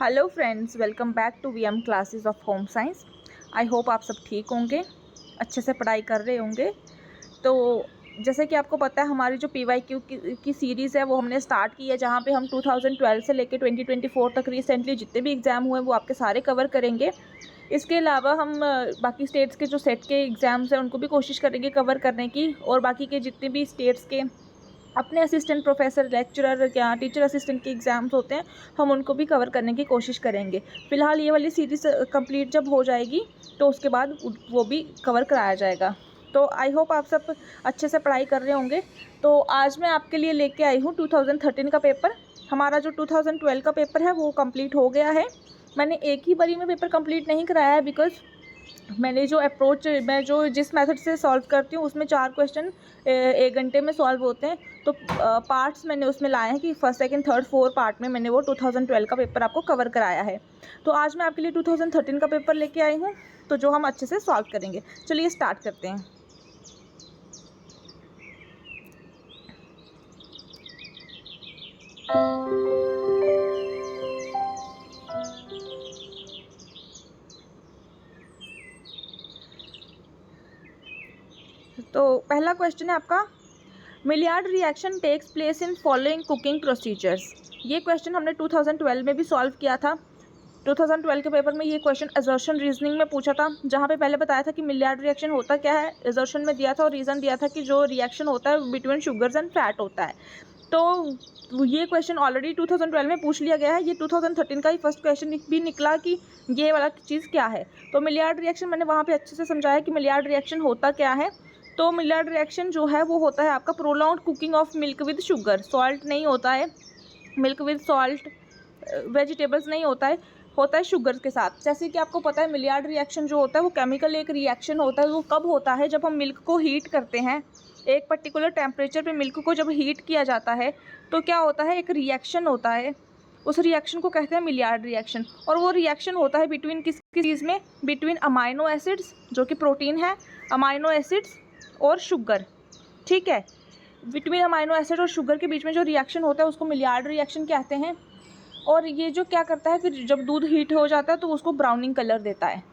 Hello friends, welcome back to VM classes of home science. I hope आप सब ठीक होंगे, अच्छे से पढ़ाई कर रहे होंगे। तो जैसे कि आपको पता है, हमारी जो पीवाईक्यू की सीरीज़ है वो हमने स्टार्ट की है, जहाँ पे हम 2012 से लेकर 2024 तक रिसेंटली जितने भी एग्ज़ाम हुए वो आपके सारे कवर करेंगे। इसके अलावा हम बाकी स्टेट्स के जो सेट के एग्ज़ाम्स हैं उनको भी कोशिश करेंगे कवर करने की, और बाकी के जितने भी स्टेट्स के अपने असिस्टेंट प्रोफेसर, लेक्चरर या टीचर असिस्टेंट के एग्ज़ाम्स होते हैं हम उनको भी कवर करने की कोशिश करेंगे। फ़िलहाल ये वाली सीरीज़ कंप्लीट जब हो जाएगी तो उसके बाद वो भी कवर कराया जाएगा। तो आई होप आप सब अच्छे से पढ़ाई कर रहे होंगे। तो आज मैं आपके लिए लेके आई हूँ 2013 का पेपर। हमारा जो 2012 का पेपर है वो कंप्लीट हो गया है। मैंने एक ही बारी में पेपर कंप्लीट नहीं कराया है, बिकॉज़ मैंने मैं जो जिस मेथड से सॉल्व करती हूँ उसमें 4 क्वेश्चन 1 घंटे में सॉल्व होते हैं। तो पार्ट्स मैंने उसमें लाए हैं कि first, second, third, fourth part में मैंने वो 2012 का पेपर आपको कवर कराया है। तो आज मैं आपके लिए 2013 का पेपर लेके आई हूँ, तो जो हम अच्छे से सॉल्व करेंगे। चलिए स्टार्ट करते हैं। तो पहला क्वेश्चन है आपका, Maillard reaction takes place in following cooking procedures. ये क्वेश्चन हमने 2012 में भी सॉल्व किया था। 2012 के पेपर में ये क्वेश्चन असर्शन रीजनिंग में पूछा था, जहाँ पे पहले बताया था कि मिलियार्ड रिएक्शन होता क्या है, असर्शन में दिया था और रीज़न दिया था कि जो रिएक्शन होता है बिटवीन शुगर्स एंड फैट होता है। तो ये क्वेश्चन ऑलरेडी 2012 में पूछ लिया गया है। ये 2013 का ही फर्स्ट क्वेश्चन भी निकला कि ये वाला चीज़ क्या है। तो मिलियार्ड रिएक्शन मैंने वहाँ पे अच्छे से समझाया कि मिलियार्ड रिएक्शन होता क्या है। तो मिलियार्ड रिएक्शन जो है वो होता है आपका prolonged cooking of milk with sugar. Salt नहीं होता है, मिल्क विद सॉल्ट, वेजिटेबल्स नहीं होता है शुगर के साथ। जैसे कि आपको पता है मिलियार्ड रिएक्शन जो होता है वो केमिकल एक रिएक्शन होता है। वो कब होता है, जब हम मिल्क को हीट करते हैं। एक पर्टिकुलर टेम्परेचर पे मिल्क को जब हीट किया जाता है तो क्या होता है, एक रिएक्शन होता है। उस रिएक्शन को कहते हैं मिलियार्ड रिएक्शन। और वो रिएक्शन होता है बिटवीन किस चीज़ में, बिटवीन अमाइनो एसिड्स जो कि प्रोटीन है, अमाइनो एसिड्स और शुगर। ठीक है, बिटवीन अमाइनो एसिड और शुगर के बीच में जो रिएक्शन होता है उसको मिलियार्ड रिएक्शन कहते हैं। और ये जो क्या करता है, फिर जब दूध हीट हो जाता है तो उसको ब्राउनिंग कलर देता है।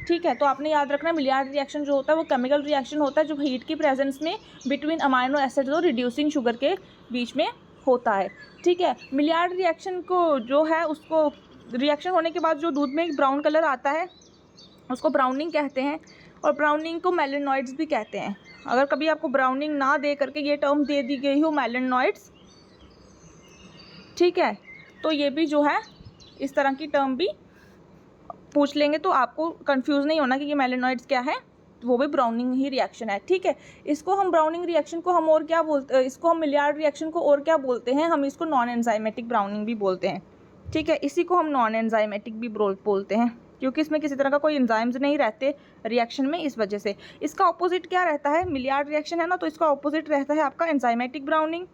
ठीक है, तो आपने याद रखना मिलियार्ड रिएक्शन जो होता है वो केमिकल रिएक्शन होता है जो हीट की प्रेजेंस में बिटवीन अमाइनो एसिड और रिड्यूसिंग शुगर के बीच में होता है। ठीक है, मिलियार्ड रिएक्शन को जो है उसको रिएक्शन होने के बाद जो दूध में एक ब्राउन कलर आता है उसको ब्राउनिंग कहते हैं। और ब्राउनिंग को मेलेनॉइड्स भी कहते हैं। अगर कभी आपको ब्राउनिंग ना दे करके ये टर्म दे दी गई हो मेलेनॉइड्स, ठीक है, तो ये भी जो है इस तरह की टर्म भी पूछ लेंगे तो आपको कंफ्यूज नहीं होना कि ये मेलेनॉइड्स क्या है, वो भी ब्राउनिंग ही रिएक्शन है। ठीक है, इसको हम ब्राउनिंग रिएक्शन को हम और क्या बोलते, इसको हम मिलियार्ड रिएक्शन को और क्या बोलते हैं, हम इसको नॉन एंजाइमेटिक ब्राउनिंग भी बोलते हैं। ठीक है, इसी को हम नॉन एंजाइमेटिक भी बोलते हैं, क्योंकि इसमें किसी तरह का कोई एंजाइम्स नहीं रहते रिएक्शन में, इस वजह से। इसका ऑपोजिट क्या रहता है, मिलियार्ड रिएक्शन है ना, तो इसका ऑपोजिट रहता है आपका एंजाइमेटिक ब्राउनिंग।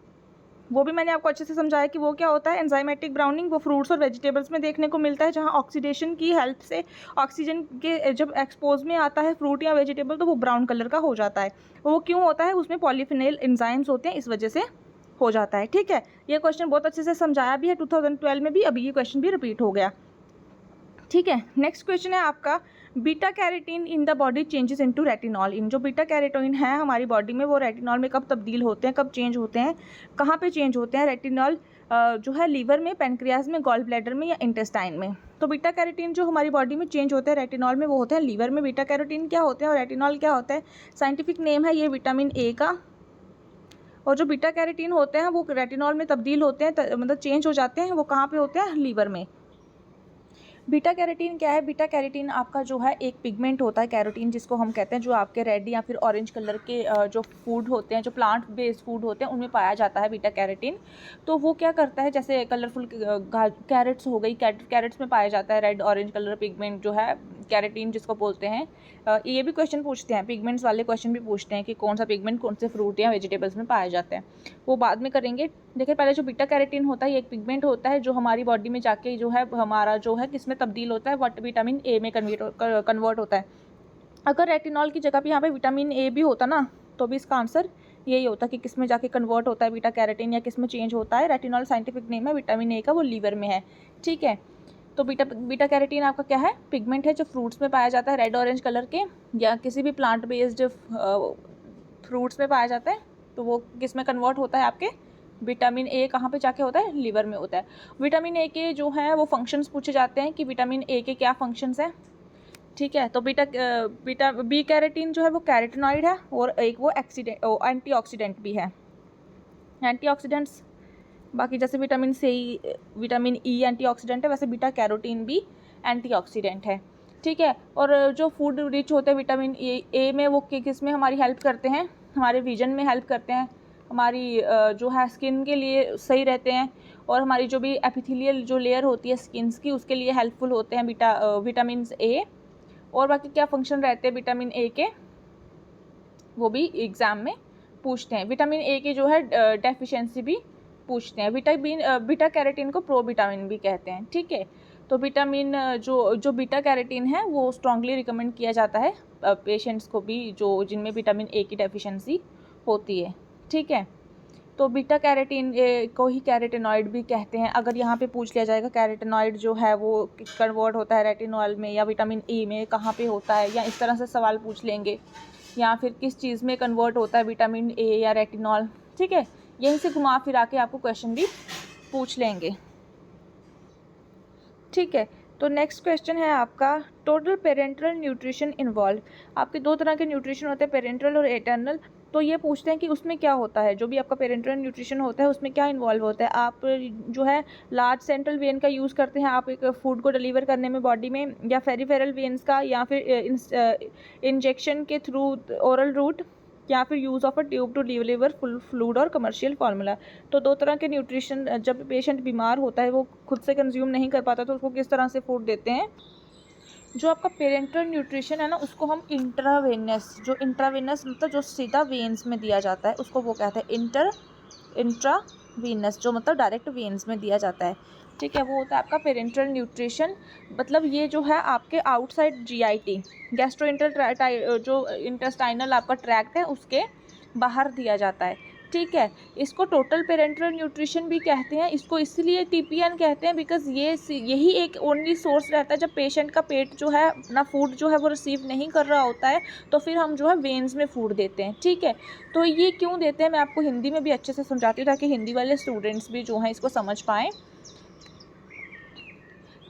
वो भी मैंने आपको अच्छे से समझाया कि वो क्या होता है एंजाइमेटिक ब्राउनिंग। वो फ्रूट्स और वेजिटेबल्स में देखने को मिलता है, जहाँ ऑक्सीडेशन की हेल्प से ऑक्सीजन के जब एक्सपोज में आता है फ्रूट या वेजिटेबल तो वो ब्राउन कलर का हो जाता है। वो क्यों होता है, उसमें पॉलीफिनेल एंजाइम्स होते हैं, इस वजह से हो जाता है। ठीक है, ये क्वेश्चन बहुत अच्छे से समझाया भी है 2012 में भी, अभी ये क्वेश्चन भी रिपीट हो गया। ठीक है, नेक्स्ट क्वेश्चन है आपका, beta carotene in the body changes into retinol. इन जो बीटा कैरोटीन है हमारी बॉडी में वो रेटिनॉल में कब तब्दील होते हैं, कब चेंज होते हैं, कहाँ पे चेंज होते हैं रेटिनॉल, जो है लीवर में, पेनक्रियाज में, गॉल ब्लैडर में या इंटेस्टाइन में। तो बीटा कैरोटीन जो हमारी बॉडी में चेंज होते हैं रेटिनॉल में वो होते हैं लीवर में। बीटा कैरोटीन क्या होते हैं और रेटिनॉल क्या होता है, साइंटिफिक नेम है ये विटामिन ए का। और जो बीटा कैरोटीन होते हैं वो रेटिनॉल में तब्दील होते हैं, मतलब चेंज हो जाते हैं, वो कहाँ पे होते हैं, लीवर में। बीटा कैरोटीन क्या है, बीटा कैरोटीन आपका जो है एक पिगमेंट होता है कैरोटीन जिसको हम कहते हैं, जो आपके रेड या फिर ऑरेंज कलर के जो फूड होते हैं, जो प्लांट बेस्ड फूड होते हैं उनमें पाया जाता है बीटा कैरोटीन। तो वो क्या करता है, जैसे कलरफुल कैरेट्स हो गई, कैरेट्स में पाया जाता है रेड ऑरेंज कलर पिगमेंट जो है कैरोटीन जिसको बोलते हैं। ये भी क्वेश्चन पूछते हैं, पिगमेंट्स वाले क्वेश्चन भी पूछते हैं कि कौन सा पिगमेंट कौन से फ्रूट या वेजिटेबल्स में पाया जाता है, वो बाद में करेंगे। देखिए पहले जो बीटा कैरोटीन होता है ये एक पिगमेंट होता है जो हमारी बॉडी में जाके जो है हमारा जो है किसमें तब्दील होता है, विटामिन ए में कन्वर्ट होता है। अगर रेटिनॉल की जगह पे यहाँ पे विटामिन ए भी होता ना तो भी इसका आंसर यही होता कि किस में जाके कन्वर्ट होता है बीटा कैरोटीन या किस में चेंज होता है। रेटिनॉल साइंटिफिक नेम है विटामिन ए का, वो लीवर में है। ठीक है, तो बीटा कैरोटीन आपका क्या है, पिगमेंट है जो फ्रूट्स में पाया जाता है, रेड ऑरेंज कलर के, या किसी भी प्लांट बेस्ड फ्रूट्स में पाया जाता है। तो वो किस में कन्वर्ट होता है, आपके विटामिन ए कहाँ पे जाके होता है, लिवर में होता है। विटामिन ए के जो है वो फंक्शंस पूछे जाते हैं कि विटामिन ए के क्या फंक्शंस हैं, ठीक है। तो बीटा बी कैरोटीन जो है वो कैरोटिनॉइड है, और एक वो एंटीऑक्सीडेंट भी है। एंटीऑक्सीडेंट्स बाकी जैसे विटामिन ई एंटीऑक्सीडेंट है, वैसे बीटा कैरोटीन भी एंटीऑक्सीडेंट है, ठीक है। और जो फूड रिच होते हैं विटामिन ए में, वो किस में हमारी हेल्प करते हैं, हमारे विजन में हेल्प करते हैं, हमारी जो है स्किन के लिए सही रहते हैं, और हमारी जो भी एपिथेलियल जो लेयर होती है स्किन्स की, उसके लिए हेल्पफुल होते हैं विटामिन ए। और बाकी क्या फंक्शन रहते हैं विटामिन ए के, वो भी एग्ज़ाम में पूछते हैं। विटामिन ए के जो है डेफिशिएंसी भी पूछते हैं। बीटा कैरोटीन को प्रो विटामिन भी कहते हैं, ठीक है। तो विटामिन जो बीटा कैरोटीन है वो स्ट्रांगली रिकमेंड किया जाता है पेशेंट्स को भी जो जिनमें विटामिन ए की डेफिशिएंसी होती है, ठीक है। तो बीटा कैरोटीन को ही कैरोटिनॉइड भी कहते हैं। अगर यहाँ पे पूछ लिया जाएगा कैरोटिनॉइड जो है वो कन्वर्ट होता है रेटिनॉल में या विटामिन ई में, कहाँ पे होता है, या इस तरह से सवाल पूछ लेंगे, या फिर किस चीज़ में कन्वर्ट होता है विटामिन ए या रेटिनॉल, ठीक है। यहीं से घुमा फिरा के आपको क्वेश्चन भी पूछ लेंगे, ठीक है। तो नेक्स्ट क्वेश्चन है आपका, टोटल पेरेंटल न्यूट्रिशन इन्वॉल्व। आपके दो तरह के न्यूट्रिशन होते हैं, पेरेंटल और एटर्नल। तो ये पूछते हैं कि उसमें क्या होता है, जो भी आपका पेरेंटल न्यूट्रिशन होता है उसमें क्या इन्वॉल्व होता है। आप जो है लार्ज सेंट्रल वेन का यूज़ करते हैं आप एक फूड को डिलीवर करने में बॉडी में, या फेरिफेरल वेन्स का, या फिर इंजेक्शन के थ्रू ओरल रूट, या फिर use of a tube to deliver full fluid और कमर्शियल फार्मूला। तो दो तरह के न्यूट्रिशन, जब पेशेंट बीमार होता है वो खुद से कंज्यूम नहीं कर पाता तो उसको किस तरह से फूड देते हैं। जो आपका पेरेंटल न्यूट्रिशन है ना, उसको हम इंट्रावेनस, जो इंट्रावेनस मतलब जो सीधा वेन्स में दिया जाता है उसको वो कहते हैं इंट्रावेनस, जो मतलब डायरेक्ट वेन्स में दिया जाता है, ठीक है। वो होता है आपका पेरेंटल न्यूट्रिशन। मतलब ये जो है आपके आउटसाइड जीआईटी जो इंटेस्टाइनल आपका ट्रैक्ट है उसके बाहर दिया जाता है, ठीक है। इसको टोटल पेरेंटल न्यूट्रिशन भी कहते हैं। इसको इसलिए टीपीएन कहते हैं बिकॉज यही एक ओनली सोर्स रहता है जब पेशेंट का पेट जो है अपना फूड जो है वो रिसीव नहीं कर रहा होता है, तो फिर हम जो है वेन्स में फूड देते हैं, ठीक है। तो ये क्यों देते हैं मैं आपको हिंदी में भी अच्छे से समझाती हूँ ताकि हिंदी वाले स्टूडेंट्स भी जो हैं इसको समझ पाएँ।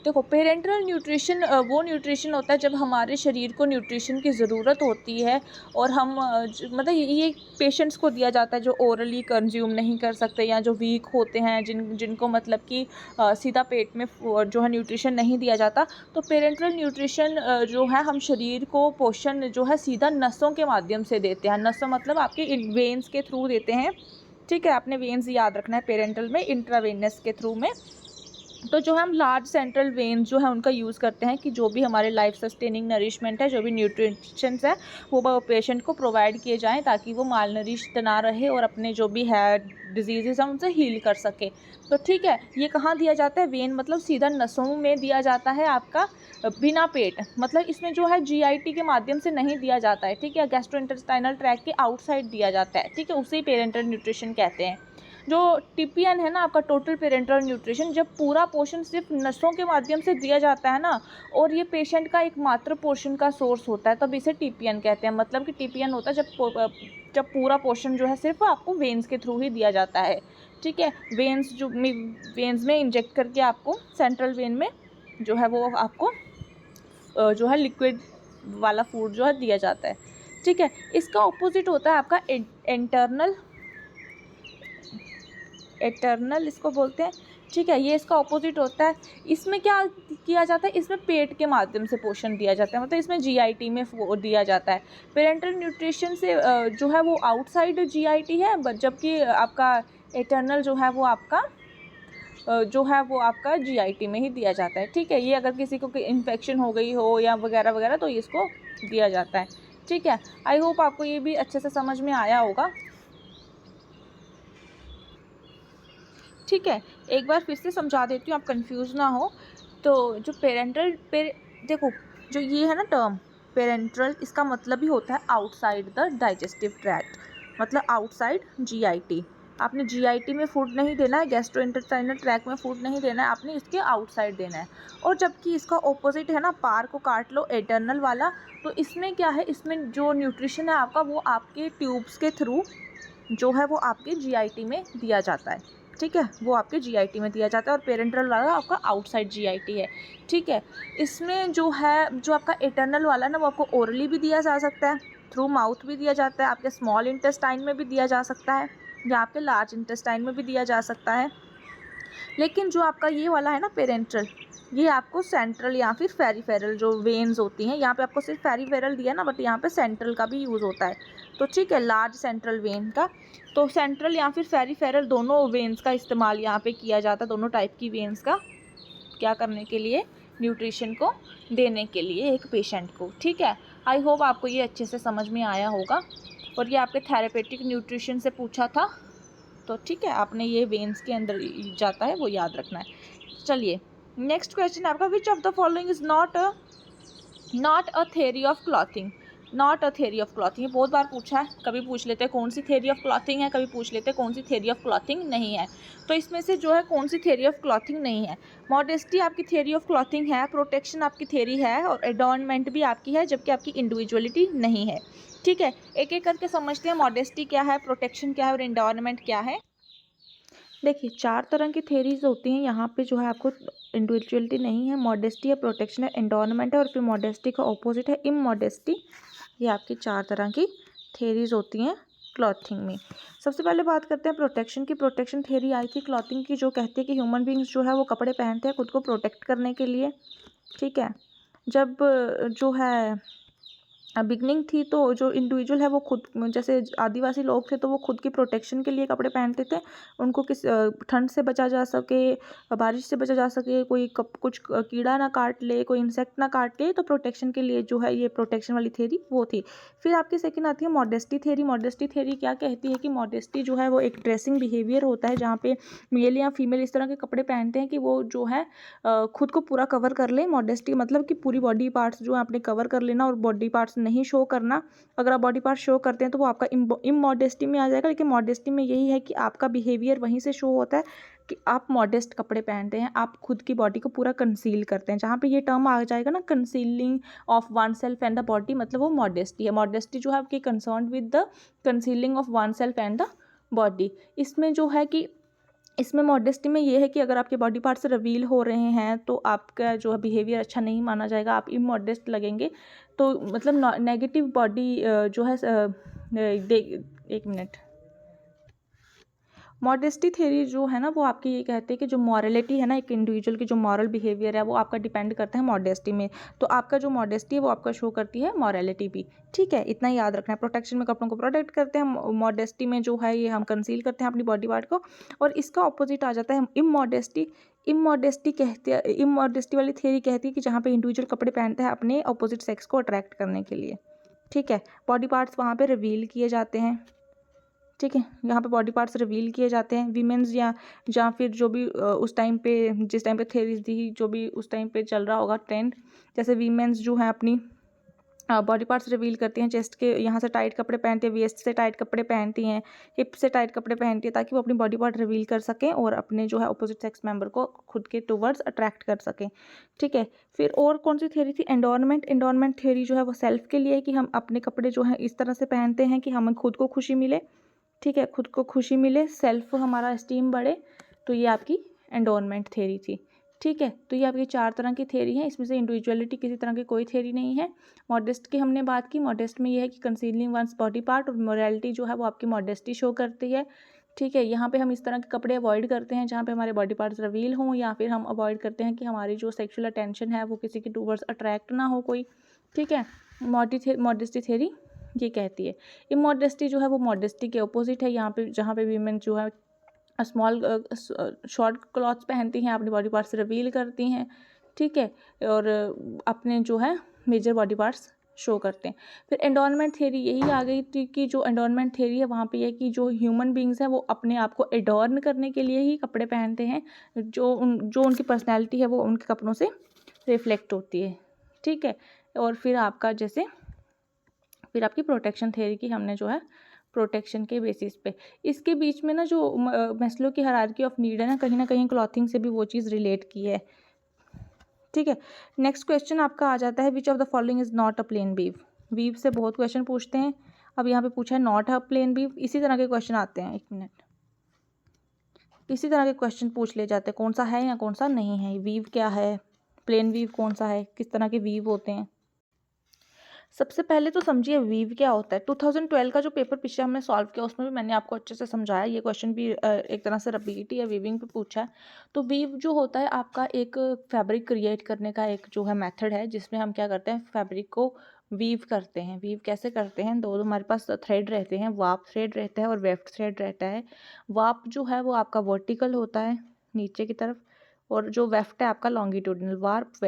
देखो, पेरेंटल न्यूट्रिशन वो न्यूट्रिशन होता है जब हमारे शरीर को न्यूट्रिशन की ज़रूरत होती है, और हम मतलब ये पेशेंट्स को दिया जाता है जो ओरली कंज्यूम नहीं कर सकते, या जो वीक होते हैं, जिनको मतलब कि सीधा पेट में जो है न्यूट्रिशन नहीं दिया जाता। तो पेरेंटल न्यूट्रिशन जो है हम शरीर को पोषण जो है सीधा नसों के माध्यम से देते हैं। नसों मतलब आपके वेन्स के थ्रू देते हैं, ठीक है। आपने वेन्स याद रखना है पेरेंटल में, इंट्रावेनस के थ्रू में। तो जो हम लार्ज सेंट्रल वेन्स जो है उनका यूज़ करते हैं कि जो भी हमारे लाइफ सस्टेनिंग नरिशमेंट है, जो भी न्यूट्रिशंस है वो पेशेंट को प्रोवाइड किए जाएं ताकि वो माल नरिश्ड ना रहे और अपने जो भी है डिजीज़ हैं उनसे हील कर सके। तो ठीक है, ये कहाँ दिया जाता है, वेन मतलब सीधा नसों में दिया जाता है आपका, बिना पेट, मतलब इसमें जो है जीआईटी के माध्यम से नहीं दिया जाता है, ठीक है। गैस्ट्रोइंटेस्टाइनल ट्रैक्ट के आउटसाइड दिया जाता है, ठीक है। उसे पेरेंटल न्यूट्रिशन कहते हैं। जो टीपीएन है ना आपका, टोटल पेरेंटल न्यूट्रिशन, जब पूरा पोर्शन सिर्फ नसों के माध्यम से दिया जाता है ना, और ये पेशेंट का एकमात्र पोर्शन का सोर्स होता है, तब इसे टीपीएन कहते हैं। मतलब कि टीपीएन होता है जब पूरा पोर्शन जो है सिर्फ आपको वेन्स के थ्रू ही दिया जाता है, ठीक है। वेन्स में इंजेक्ट करके आपको सेंट्रल वेन में जो है वो आपको जो है लिक्विड वाला फूड जो है दिया जाता है, ठीक है। इसका ऑपोजिट होता है आपका एटर्नल इसको बोलते हैं, ठीक है। ये इसका ऑपोजिट होता है। इसमें क्या किया जाता है, इसमें पेट के माध्यम से पोषण दिया जाता है, मतलब इसमें जीआईटी में दिया जाता है। पेरेंटल न्यूट्रिशन से जो है वो आउटसाइड जीआईटी है, जबकि आपका एटर्नल जो है वो आपका जीआईटी में ही दिया जाता है, ठीक है। ये अगर किसी को इन्फेक्शन हो गई हो या वगैरह वगैरह तो इसको दिया जाता है, ठीक है। आई होप आपको ये भी अच्छे से समझ में आया होगा, ठीक है। एक बार फिर से समझा देती हूँ, आप कंफ्यूज ना हो। तो जो देखो, जो ये है ना टर्म पेरेंटल, इसका मतलब ही होता है आउटसाइड द डाइजेस्टिव ट्रैक्ट, मतलब आउटसाइड जीआईटी, आपने जीआईटी में फूड नहीं देना है, गैस्ट्रोइंटेस्टाइनल ट्रैक में फूड नहीं देना है, आपने इसके आउटसाइड देना है। और जबकि इसका ऑपोजिट है ना, पार को काट लो, एटर्नल वाला, तो इसमें क्या है, इसमें जो न्यूट्रिशन है आपका वो आपके ट्यूब्स के थ्रू जो है वो आपके जीआईटी में दिया जाता है, ठीक है, वो आपके जीआईटी में दिया जाता है। और पेरेंटल वाला आपका आउटसाइड जीआईटी है, ठीक है। इसमें जो है, जो आपका एटर्नल वाला ना, वो आपको ओरली भी दिया जा सकता है, थ्रू माउथ भी दिया जाता है, आपके स्मॉल इंटेस्टाइन में भी दिया जा सकता है, या आपके लार्ज इंटेस्टाइन में भी दिया जा सकता है। लेकिन जो आपका ये वाला है ना पेरेंटल, ये आपको सेंट्रल या फिर पेरिफेरल जो वेन्स होती हैं, यहाँ पे आपको सिर्फ पेरिफेरल दिया ना, बट यहाँ पे सेंट्रल का भी यूज़ होता है, तो ठीक है, लार्ज सेंट्रल वेन का। तो सेंट्रल या फिर पेरिफेरल दोनों वेन्स का इस्तेमाल यहाँ पे किया जाता है, दोनों टाइप की वेन्स का क्या करने के लिए, न्यूट्रिशन को देने के लिए एक पेशेंट को, ठीक है। आई होप आपको ये अच्छे से समझ में आया होगा। और ये आपके थेरेपेटिक न्यूट्रिशन से पूछा था, तो ठीक है, आपने ये वेन्स के अंदर जाता है वो याद रखना है। चलिए नेक्स्ट क्वेश्चन आपका, which of the following is not a theory of clothing. Not a theory of clothing, ये बहुत बार पूछा है, कभी पूछ लेते हैं कौन सी थेरी ऑफ क्लॉथिंग है, कभी पूछ लेते हैं कौन सी थेरी ऑफ क्लॉथिंग नहीं है। तो इसमें से जो है कौन सी थेरी ऑफ क्लॉथिंग नहीं है, मॉडेस्टी आपकी थेरी ऑफ क्लॉथिंग है, प्रोटेक्शन आपकी थेरी है, और एडॉर्नमेंट भी आपकी है, जबकि आपकी इंडिविजुअलिटी नहीं है, ठीक है। एक एक करके समझते हैं, मॉडेस्टी क्या है, प्रोटेक्शन क्या है, और एडॉर्नमेंट क्या है। देखिए 4 तरह की थेरीज होती हैं, यहाँ पे जो है आपको इंडिविजुअलिटी नहीं है, मॉडेस्टी है, प्रोटेक्शन है, एनवायरनमेंट है, और फिर मॉडेस्टी का ऑपोजिट है इमॉडेस्टी। ये आपकी 4 तरह की थेरीज होती हैं क्लॉथिंग में। सबसे पहले बात करते हैं प्रोटेक्शन की। प्रोटेक्शन थेरी आई थी क्लॉथिंग की, जो कहती है कि ह्यूमन बींग्स जो है वो कपड़े पहनते हैं खुद को प्रोटेक्ट करने के लिए, ठीक है। जब जो है बिगनिंग थी, तो जो इंडिविजुअल है वो खुद, जैसे आदिवासी लोग थे तो वो खुद की प्रोटेक्शन के लिए कपड़े पहनते थे, उनको किस ठंड से बचा जा सके, बारिश से बचा जा सके, कोई कुछ कीड़ा ना काट ले, कोई इंसेक्ट ना काट ले, तो प्रोटेक्शन के लिए जो है ये प्रोटेक्शन वाली थेरी वो थी। फिर आपकी सेकंड आती है मॉडेस्टी थेरी। मॉडेस्टी थेरी क्या कहती है कि मॉडेस्टी जो है वो एक ड्रेसिंग बिहेवियर होता है, जहाँ पे मेल या फीमेल इस तरह के कपड़े पहनते हैं कि वो जो है खुद को पूरा कवर कर ले। मॉडेस्टी मतलब कि पूरी बॉडी पार्ट्स जो है आपने कवर कर लेना, और बॉडी पार्ट्स नहीं शो करना। अगर आप बॉडी पार्ट शो करते हैं तो वो आपका इमॉडेस्टी में आ जाएगा, लेकिन मॉडेस्टी में यही है कि आपका बिहेवियर वहीं से शो होता है कि आप मॉडेस्ट कपड़े पहनते हैं, आप खुद की बॉडी को पूरा कंसील करते हैं। जहाँ पे ये टर्म आ जाएगा ना, concealing of one self and the body, मतलब वो मॉडेस्टी है। मॉडेस्टी जो है आपकी concern with the concealing of one self and the body. इसमें जो है कि इसमें मॉडेस्टी में ये है कि अगर आपके बॉडी पार्ट्स रिवील हो रहे हैं तो आपका जो है बिहेवियर अच्छा नहीं माना जाएगा, आप इमॉडेस्ट लगेंगे। तो मतलब नेगेटिव बॉडी जो है एक मिनट, मॉडेस्टी थ्योरी जो है ना वो आपकी ये कहते हैं कि जो मॉरलिटी है ना, एक इंडिविजुअल की जो मॉरल बिहेवियर है वो आपका डिपेंड करता है मॉडेस्टी में। तो आपका जो मॉडेस्टी है वो आपका शो करती है मॉरलिटी भी, ठीक है, इतना याद रखना है। प्रोटेक्शन में कपड़ों को प्रोटेक्ट करते हैं, मॉडेस्टी में जो है ये हम कंसील करते हैं अपनी बॉडी पार्ट को। और इसका ऑपोजिट आ जाता है इमॉडेस्टी। इमॉडेस्टी कहते हैं, इमॉडेस्टी वाली थ्योरी कहती है कि जहाँ पे इंडिविजुअल कपड़े पहनते हैं अपने अपोजिट सेक्स को अट्रैक्ट करने के लिए, ठीक है। बॉडी पार्ट्स वहाँ पे रिवील किए जाते हैं, ठीक है, यहाँ पे बॉडी पार्ट्स रिवील किए जाते हैं। वीमेंस या फिर जो भी उस टाइम पे, जिस टाइम पे थेरीज थी, जो भी उस टाइम पे चल रहा होगा ट्रेंड, जैसे वीमेंस जो है अपनी बॉडी पार्ट्स रिवील करती हैं, चेस्ट के यहाँ से टाइट कपड़े पहनती हैं, वेस्ट से टाइट कपड़े पहनती हैं, हिप से टाइट कपड़े पहनती है, ताकि वो अपनी बॉडी पार्ट रिवील कर सकें और अपने जो है अपोजिट सेक्स मेंबर को खुद के टूवर्ड्स अट्रैक्ट कर सकें, ठीक है। फिर और कौन सी थ्योरी थी, एंडोर्नमेंट। एंडोर्नमेंट थ्योरी जो है वो सेल्फ के लिए है कि हम अपने कपड़े जो है इस तरह से पहनते हैं कि हमें खुद को खुशी मिले, ठीक है, खुद को खुशी मिले, सेल्फ हमारा एस्टीम बढ़े। तो ये आपकी एंडोर्नमेंट थ्योरी थी, ठीक है। तो ये आपकी 4 तरह की थ्योरी है, इसमें से इंडिविजुअलिटी किसी तरह की कोई थ्योरी नहीं है। मॉडेस्ट की हमने बात की, मॉडेस्ट में ये है कि कंसीलिंग वंस बॉडी पार्ट, और मोरालिटी जो है वो आपकी मॉडेस्टी शो करती है, ठीक है। यहाँ पे हम इस तरह के कपड़े अवॉइड करते हैं जहाँ पे हमारे बॉडी पार्ट्स रिवील हों, या फिर हम अवॉइड करते हैं कि हमारी जो सेक्सुअल अटेंशन है वो किसी के टूवर्ड्स अट्रैक्ट ना हो कोई, ठीक है। मॉडेस्टी थ्योरी ये कहती है। इमॉडेस्टी जो है वो मॉडेस्टी के अपोजिट है, यहाँ पे जहाँ पे वीमेन जो है स्मॉल शॉर्ट क्लॉथ्स पहनती हैं, अपनी बॉडी पार्ट्स रिवील करती हैं, ठीक है, और अपने जो है मेजर बॉडी पार्ट्स शो करते हैं। फिर एडॉर्नमेंट थ्योरी यही आ गई थी कि जो एडॉर्नमेंट थ्योरी है वहाँ पे ये कि जो ह्यूमन बींग्स हैं वो अपने आप को एडॉर्न करने के लिए ही कपड़े पहनते हैं, जो उनकी पर्सनैलिटी है वो उनके कपड़ों से रिफ्लेक्ट होती है, ठीक है। और फिर आपका जैसे फिर आपकी प्रोटेक्शन थ्योरी की हमने जो है प्रोटेक्शन के बेसिस पे। इसके बीच में ना जो मैस्लो की हायरार्की ऑफ नीड है ना कहीं क्लॉथिंग से भी वो चीज़ रिलेट की है, ठीक है। नेक्स्ट क्वेश्चन आपका आ जाता है which of the following is not a plain weave. Weave से बहुत क्वेश्चन पूछते हैं, अब यहाँ पे पूछा है नॉट अ प्लेन वीव, इसी तरह के क्वेश्चन आते हैं, एक मिनट, इसी तरह के क्वेश्चन पूछ ले जाते हैं, कौन सा है या कौन सा नहीं है, वीव क्या है, प्लेन वीव कौन सा है, किस तरह के वीव होते हैं। सबसे पहले तो समझिए वीव क्या होता है। 2012 का जो पेपर पिछले हमने सॉल्व किया उसमें भी मैंने आपको अच्छे से समझाया, ये क्वेश्चन भी एक तरह से रिपीट ही है, वीविंग पे पूछा है। तो वीव जो होता है आपका एक फैब्रिक क्रिएट करने का एक जो है मेथड है, जिसमें हम क्या करते हैं, फैब्रिक को वीव करते हैं। वीव कैसे करते हैं, दो हमारे पास थ्रेड रहते हैं, वार्प थ्रेड रहता है और वेफ्ट थ्रेड रहता है। वार्प जो है वो आपका वर्टिकल होता है नीचे की तरफ, और जो वेफ्ट है आपका लॉन्गिट्यूडनल, वार्प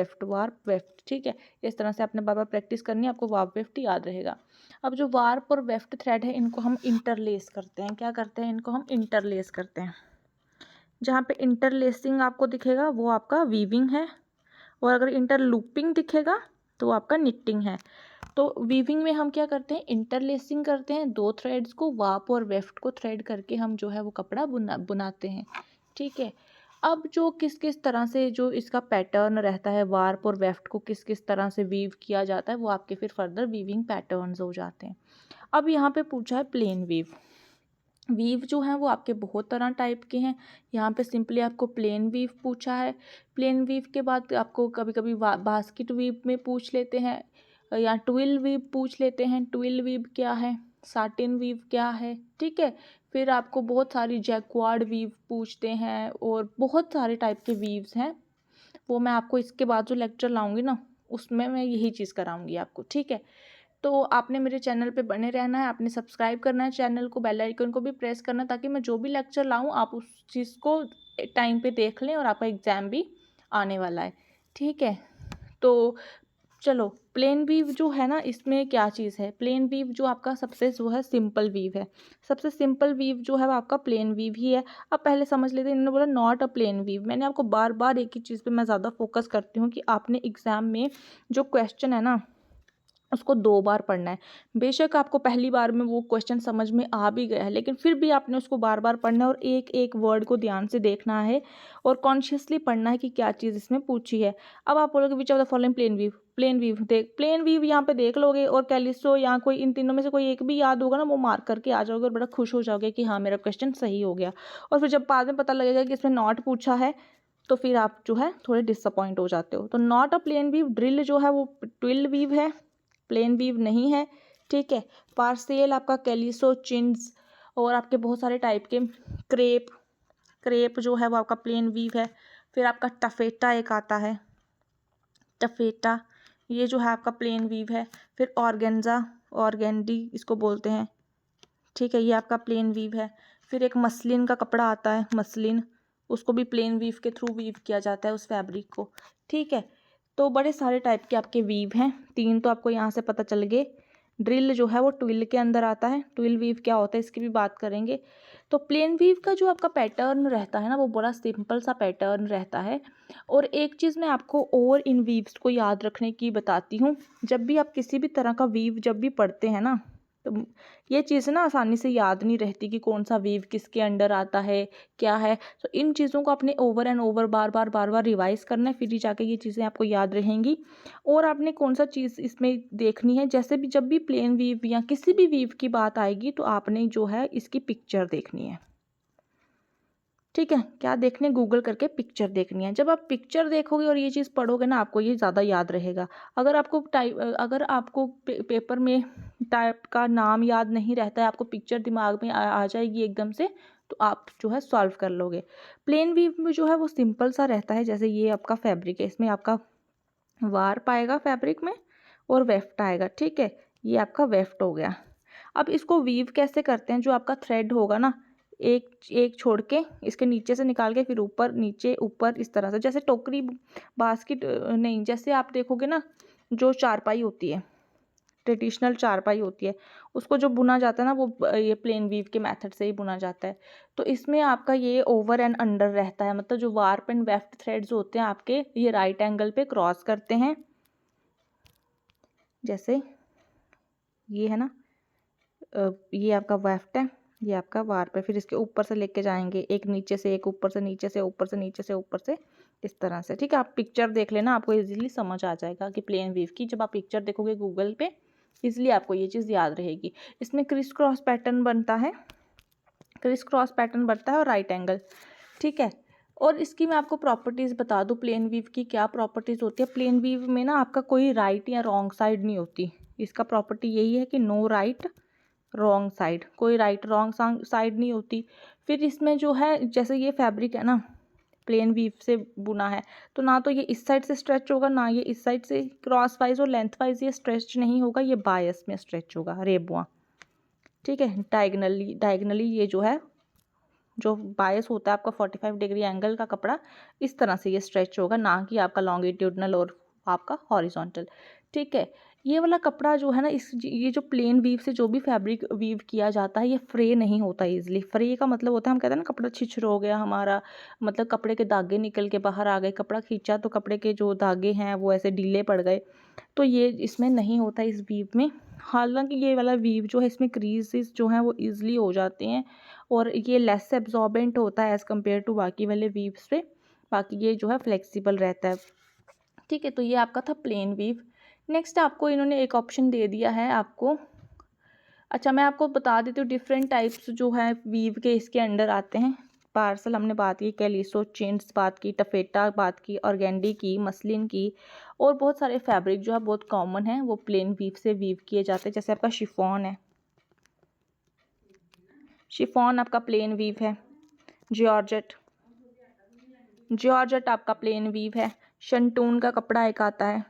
वेफ्ट, ठीक है। इस तरह से आपने बार बार प्रैक्टिस करनी है, आपको वार्प वेफ्ट याद रहेगा। अब जो वार्प और वेफ्ट थ्रेड है इनको हम इंटरलेस करते हैं, क्या करते हैं, इनको हम इंटरलेस करते हैं। जहाँ पे इंटरलेसिंग आपको दिखेगा वो आपका वीविंग है, और अगर इंटरलूपिंग दिखेगा तो आपका निटिंग है। तो वीविंग में हम क्या करते हैं, इंटरलेसिंग करते हैं, दो थ्रेड्स को वार्प और वेफ्ट को थ्रेड करके हम जो है वो कपड़ा बुनाते हैं, ठीक है। अब जो किस किस तरह से जो इसका पैटर्न रहता है, वार्प और वेफ्ट को किस किस तरह से वीव किया जाता है, वो आपके फिर फर्दर वीविंग पैटर्न्स हो जाते हैं। अब यहाँ पे पूछा है प्लेन वीव। वीव जो है वो आपके बहुत तरह टाइप के हैं, यहाँ पे सिंपली आपको प्लेन वीव पूछा है। प्लेन वीव के बाद आपको कभी कभी बास्केट वीव में पूछ लेते हैं, या ट्विल वीव पूछ लेते हैं। ट्विल वीव क्या है, साटिन वीव क्या है, ठीक है। फिर आपको बहुत सारी जैक्वार्ड वीव पूछते हैं, और बहुत सारे टाइप के वीव्स हैं, वो मैं आपको इसके बाद जो लेक्चर लाऊंगी ना उसमें मैं यही चीज़ कराऊंगी आपको, ठीक है। तो आपने मेरे चैनल पे बने रहना है, आपने सब्सक्राइब करना है चैनल को, बेल आइकन को भी प्रेस करना है, ताकि मैं जो भी लेक्चर लाऊं आप उस चीज़ को टाइम पे देख लें, और आपका एग्ज़ाम भी आने वाला है, ठीक है। तो चलो, प्लेन वीव जो है ना, इसमें क्या चीज़ है, प्लेन वीव जो आपका सबसे जो है सिंपल वीव है, सबसे सिंपल वीव जो है वो आपका प्लेन वीव ही है। अब पहले समझ लेते हैं, इन्होंने बोला नॉट अ प्लेन वीव। मैंने आपको बार बार एक ही चीज़ पे मैं ज़्यादा फोकस करती हूँ कि आपने एग्ज़ाम में जो क्वेश्चन है ना उसको 2 बार पढ़ना है। बेशक आपको पहली बार में वो क्वेश्चन समझ में आ भी गया है, लेकिन फिर भी आपने उसको बार बार पढ़ना है, और एक एक वर्ड को ध्यान से देखना है और कॉन्शियसली पढ़ना है कि क्या चीज़ इसमें पूछी है। अब आप बोलोगे which of the following plain weave, plain weave देख, प्लेन वीव यहाँ पे देख लोगे, और कैलिसो या कोई इन तीनों में से कोई एक भी याद होगा ना, वो मार्क करके आ जाओगे और बड़ा खुश हो जाओगे कि हाँ मेरा क्वेश्चन सही हो गया। और फिर जब बाद में पता लगेगा कि इसमें नॉट पूछा है, तो फिर आप जो है थोड़े डिसअपॉइंट हो जाते हो। तो not a plain weave, drill जो है वो ट्विल वीव है, प्लेन वीव नहीं है, ठीक है। पार्सेल आपका कैलिसो, चिन्स, और आपके बहुत सारे टाइप के क्रेप, क्रेप जो है वो आपका प्लेन वीव है। फिर आपका टफेटा एक आता है, टफेटा, ये जो है आपका प्लेन वीव है। फिर ऑर्गेन्जा, ऑर्गेंडी इसको बोलते हैं, ठीक है, ये आपका प्लेन वीव है। फिर एक मसलिन का कपड़ा आता है, मसलिन, उसको भी प्लेन वीव के थ्रू वीव किया जाता है उस फैब्रिक को, ठीक है। तो बड़े सारे टाइप के आपके वीव हैं, 3 तो आपको यहाँ से पता चल गए। ड्रिल जो है वो ट्विल के अंदर आता है, ट्विल वीव क्या होता है इसकी भी बात करेंगे। तो प्लेन वीव का जो आपका पैटर्न रहता है ना, वो बड़ा सिंपल सा पैटर्न रहता है। और एक चीज़ मैं आपको और इन वीव्स को याद रखने की बताती हूँ, जब भी आप किसी भी तरह का वीव जब भी पढ़ते हैं ना, तो ये चीज़ ना आसानी से याद नहीं रहती कि कौन सा वीव किसके अंडर आता है, क्या है। तो इन चीज़ों को आपने over and over bar bar revise करना है, फिर ही जाके ये चीज़ें आपको याद रहेंगी। और आपने कौन सा चीज़ इसमें देखनी है, जैसे भी जब भी प्लेन वीव या किसी भी वीव की बात आएगी तो आपने जो है इसकी पिक्चर देखनी है, ठीक है। क्या देखने, गूगल करके पिक्चर देखनी है। जब आप पिक्चर देखोगे और ये चीज़ पढ़ोगे ना, आपको ये ज़्यादा याद रहेगा। अगर आपको पेपर में टाइप का नाम याद नहीं रहता है, आपको पिक्चर दिमाग में आ जाएगी एकदम से, तो आप जो है सॉल्व कर लोगे। प्लेन वीव में जो है वो सिंपल सा रहता है, जैसे ये आपका फैब्रिक है, इसमें आपका वार्प आएगा फैब्रिक में और वेफ्ट आएगा, ठीक है। ये आपका वेफ्ट हो गया। अब इसको वीव कैसे करते हैं, जो आपका थ्रेड होगा ना, एक एक छोड़ के इसके नीचे से निकाल के फिर ऊपर नीचे ऊपर, इस तरह से, जैसे टोकरी बास्केट नहीं, जैसे आप देखोगे ना, जो चारपाई होती है, ट्रेडिशनल चारपाई होती है, उसको जो बुना जाता है ना, वो ये प्लेन वीव के मेथड से ही बुना जाता है। तो इसमें आपका ये ओवर एंड अंडर रहता है, मतलब जो वार्प एंड वेफ्ट थ्रेड्स होते हैं आपके, ये राइट एंगल पे क्रॉस करते हैं, जैसे ये है ना, ये आपका वेफ्ट है, ये आपका वार्प है। फिर इसके ऊपर से लेके जाएंगे, एक नीचे से, एक ऊपर से, नीचे से, ऊपर से, नीचे से, ऊपर से, इस तरह से। ठीक है, आप पिक्चर देख लेना, आपको इजीली समझ आ जाएगा कि प्लेन वीव की। जब आप पिक्चर देखोगे गूगल पे, इजीली आपको ये चीज़ याद रहेगी। इसमें क्रिस क्रॉस पैटर्न बनता है, क्रिस क्रॉस पैटर्न बनता है और राइट एंगल। ठीक है, और इसकी मैं आपको प्रॉपर्टीज़ बता दूँ, प्लेन वीव की क्या प्रॉपर्टीज़ होती है। प्लेन वीव में ना आपका कोई राइट या रॉन्ग साइड नहीं होती। इसका प्रॉपर्टी यही है कि नो राइट रॉन्ग साइड, कोई राइट रॉन्ग साइड नहीं होती। फिर इसमें जो है, जैसे ये फैब्रिक है ना, प्लेन वीव से बुना है, तो ना तो ये इस साइड से स्ट्रेच होगा, ना ये इस साइड से क्रॉस वाइज और लेंथ वाइज ये स्ट्रेच नहीं होगा, ये बायस में स्ट्रेच होगा, रेबुआ। ठीक है, डायगनली ये जो है, जो बायस होता है आपका 45 डिग्री एंगल का कपड़ा, इस तरह से ये स्ट्रेच होगा, ना कि आपका लॉन्गिट्यूडनल और आपका हॉरिजॉन्टल। ठीक है, ये वाला कपड़ा जो है ना, ये जो प्लेन वीव से जो भी फैब्रिक वीव किया जाता है, ये फ्रे नहीं होता इजीली। फ्रे का मतलब होता है, हम कहते हैं ना कपड़ा छिछर हो गया हमारा, मतलब कपड़े के धागे निकल के बाहर आ गए, कपड़ा खींचा तो कपड़े के जो धागे हैं वो ऐसे ढीले पड़ गए, तो ये इसमें नहीं होता इस वीव में। हालांकि ये वाला वीव जो है, इसमें क्रीजेस जो हैं वो ईजिली हो जाते हैं, और ये लेस एब्जॉर्बेंट होता है एज़ कम्पेयर टू बाकी वाले वीव्स पे। बाकी ये जो है फ्लेक्सिबल रहता है। ठीक है, तो ये आपका था प्लेन वीव। नेक्स्ट आपको इन्होंने एक ऑप्शन दे दिया है आपको। अच्छा, मैं आपको बता देती हूँ डिफरेंट टाइप्स जो है वीव के इसके अंडर आते हैं। पार्सल हमने बात की, कैलिसो, चिंट्स बात की, टफेटा बात की, ऑर्गेंडी की, मसलिन की, और बहुत सारे फैब्रिक जो है बहुत कॉमन है, वो प्लेन वीव से वीव किए जाते हैं। जैसे आपका शिफॉन है, शिफॉन आपका प्लेन वीव है। जॉर्जेट, जॉर्जेट आपका प्लेन वीव है। शंटून का कपड़ा एक आता है,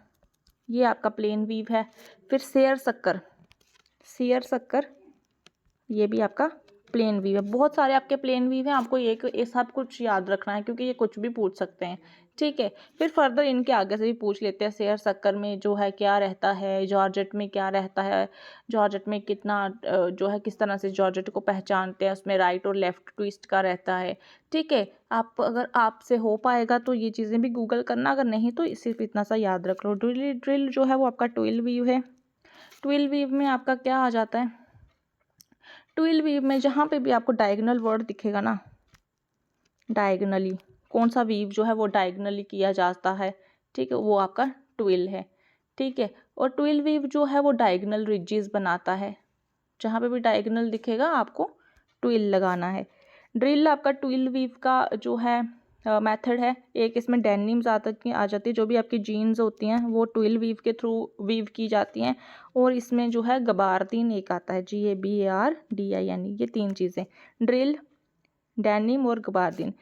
ये आपका प्लेन वीव है। फिर सेयर सक्कर, सेयर सक्कर, ये भी आपका प्लेन वीव है। बहुत सारे आपके प्लेन वीव हैं, आपको ये सब कुछ याद रखना है, क्योंकि ये कुछ भी पूछ सकते हैं। ठीक है, फिर फर्दर इनके आगे से भी पूछ लेते हैं। सेयर सक्कर में जो है क्या रहता है, जॉर्जेट में क्या रहता है, जॉर्जेट में कितना जो है, किस तरह से जॉर्जेट को पहचानते हैं, उसमें राइट और लेफ्ट ट्विस्ट का रहता है। ठीक है, आप अगर आपसे हो पाएगा तो ये चीज़ें भी गूगल करना, अगर नहीं तो सिर्फ इतना सा याद रख लो। ड्रिल जो है वो आपका ट्विल वीव है। ट्विल वीव में आपका क्या आ जाता है, ट्विल वीव में जहाँ पे भी आपको डायगोनल वर्ड दिखेगा ना, डायगोनली, कौन सा वीव जो है वो डायगोनली किया जाता है, ठीक है, वो आपका ट्विल है। ठीक है, और ट्विल वीव जो है वो डायगोनल रिजेस बनाता है। जहाँ पे भी डायगोनल दिखेगा आपको ट्विल लगाना है। ड्रिल आपका ट्विल वीव का जो है मेथड है। एक इसमें डेनिम्स आ जाती है, जो भी आपकी जीन्स होती हैं वो ट्विल वीव के थ्रू वीव की जाती हैं। और इसमें जो है गबारदीन एक आता है, GABARDIN, ये तीन चीज़ें, ड्रिल, डेनिम और गबारदीन।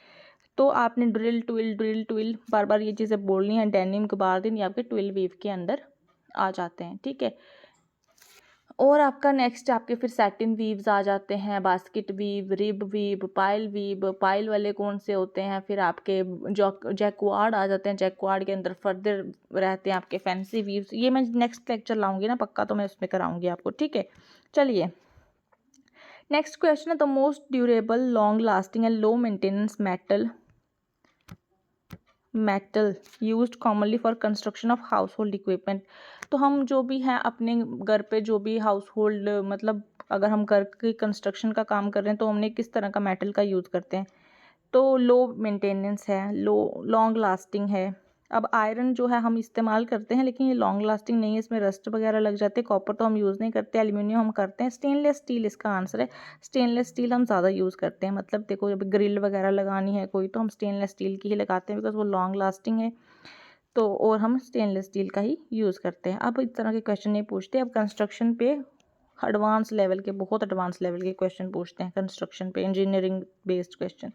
तो आपने ड्रिल ट्विल बार बार ये चीज़ें बोलनी है। डेनिम, गबारदीन, ये आपके ट्विल वीव के अंदर आ जाते हैं। ठीक है, और आपका नेक्स्ट आपके फिर सैटिन वीव्स आ जाते हैं, basket weave, rib weave, pile वाले कौन से होते हैं, फिर आपके जैक्वार्ड आ जाते हैं। जैक्वार्ड के अंदर फर्दर रहते हैं आपके फैंसी वीव्स। ये मैं नेक्स्ट लेक्चर लाऊंगी ना पक्का, तो मैं उसमें कराऊंगी आपको। ठीक है, चलिए नेक्स्ट क्वेश्चन है, the most durable, long lasting and low maintenance metal used commonly for construction of house hold equipment. तो हम जो भी हैं अपने घर पे, जो भी हाउस होल्ड, मतलब अगर हम घर की कंस्ट्रक्शन का काम कर रहे हैं तो हमने किस तरह का मेटल का यूज़ करते हैं। तो लो मेंटेनेंस है, लॉन्ग लास्टिंग है। अब आयरन जो है हम इस्तेमाल करते हैं, लेकिन ये लॉन्ग लास्टिंग नहीं है, इसमें रस्ट वगैरह लग जाते हैं। कॉपर तो हम यूज़ नहीं करते, एल्यूमिनियम हम करते हैं। स्टेनलेस स्टील इसका आंसर है। स्टेनलेस स्टील हम ज़्यादा यूज़ करते हैं, मतलब देखो जब ग्रिल वगैरह लगानी है कोई, तो हम स्टेनलेस स्टील की ही लगाते हैं, बिकॉज वो लॉन्ग लास्टिंग है। तो और हम स्टेनलेस स्टील का ही यूज़ करते हैं। अब इस तरह के क्वेश्चन नहीं पूछते। अब कंस्ट्रक्शन पे एडवांस लेवल के, बहुत एडवांस लेवल के क्वेश्चन पूछते हैं कंस्ट्रक्शन पे, इंजीनियरिंग बेस्ड क्वेश्चन।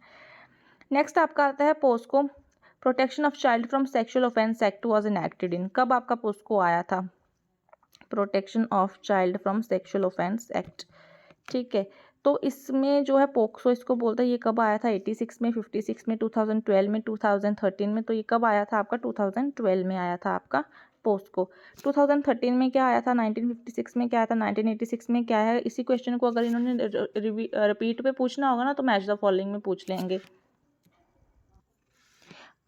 नेक्स्ट आपका आता है POCSO, protection of child from sexual offence act was enacted in. कब आपका पोस्को आया था, protection of child from sexual offence act. ठीक है, तो इसमें जो है पोक्सो इसको बोलते हैं। ये कब आया था, 86 में, 56 में, 2012 में, 2013 में। तो ये कब आया था आपका, 2012 में आया था आपका पोस्को। 2013 में क्या आया था, 1956 में क्या आया था, 1986 में क्या है। इसी क्वेश्चन को अगर इन्होंने रिपीट पे पूछना होगा ना, तो मैच द फॉलोइंग में पूछ लेंगे।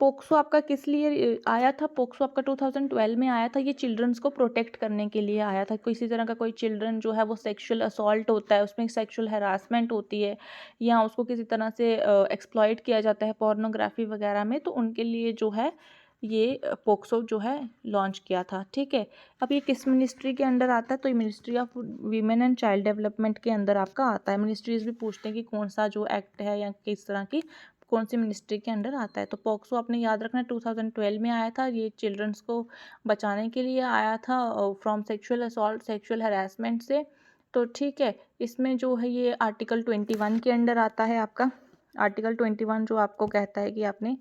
पोक्सो आपका किस लिए आया था? पोक्सो आपका 2012 में आया था। ये चिल्ड्रंस को प्रोटेक्ट करने के लिए आया था। किसी तरह का कोई चिल्ड्रन जो है वो सेक्सुअल असॉल्ट होता है, उसमें सेक्सुअल हैरासमेंट होती है या उसको किसी तरह से एक्सप्लॉइट किया जाता है पोर्नोग्राफी वगैरह में, तो उनके लिए जो है ये पोक्सो जो है लॉन्च किया था। ठीक है, अब ये किस मिनिस्ट्री के अंडर आता है? तो ये ministry of women and child development के अंदर आपका आता है। मिनिस्ट्रीज भी पूछते हैं कि कौन सा जो एक्ट है या किस तरह की कौन सी मिनिस्ट्री के अंडर आता है। तो पोक्सो आपने याद रखना 2012 में आया था। ये चिल्ड्रंस को बचाने के लिए आया था from sexual assault, sexual harassment से। तो ठीक है, इसमें जो है ये आर्टिकल 21 के अंडर आता है आपका। आर्टिकल 21 जो आपको कहता है कि आपने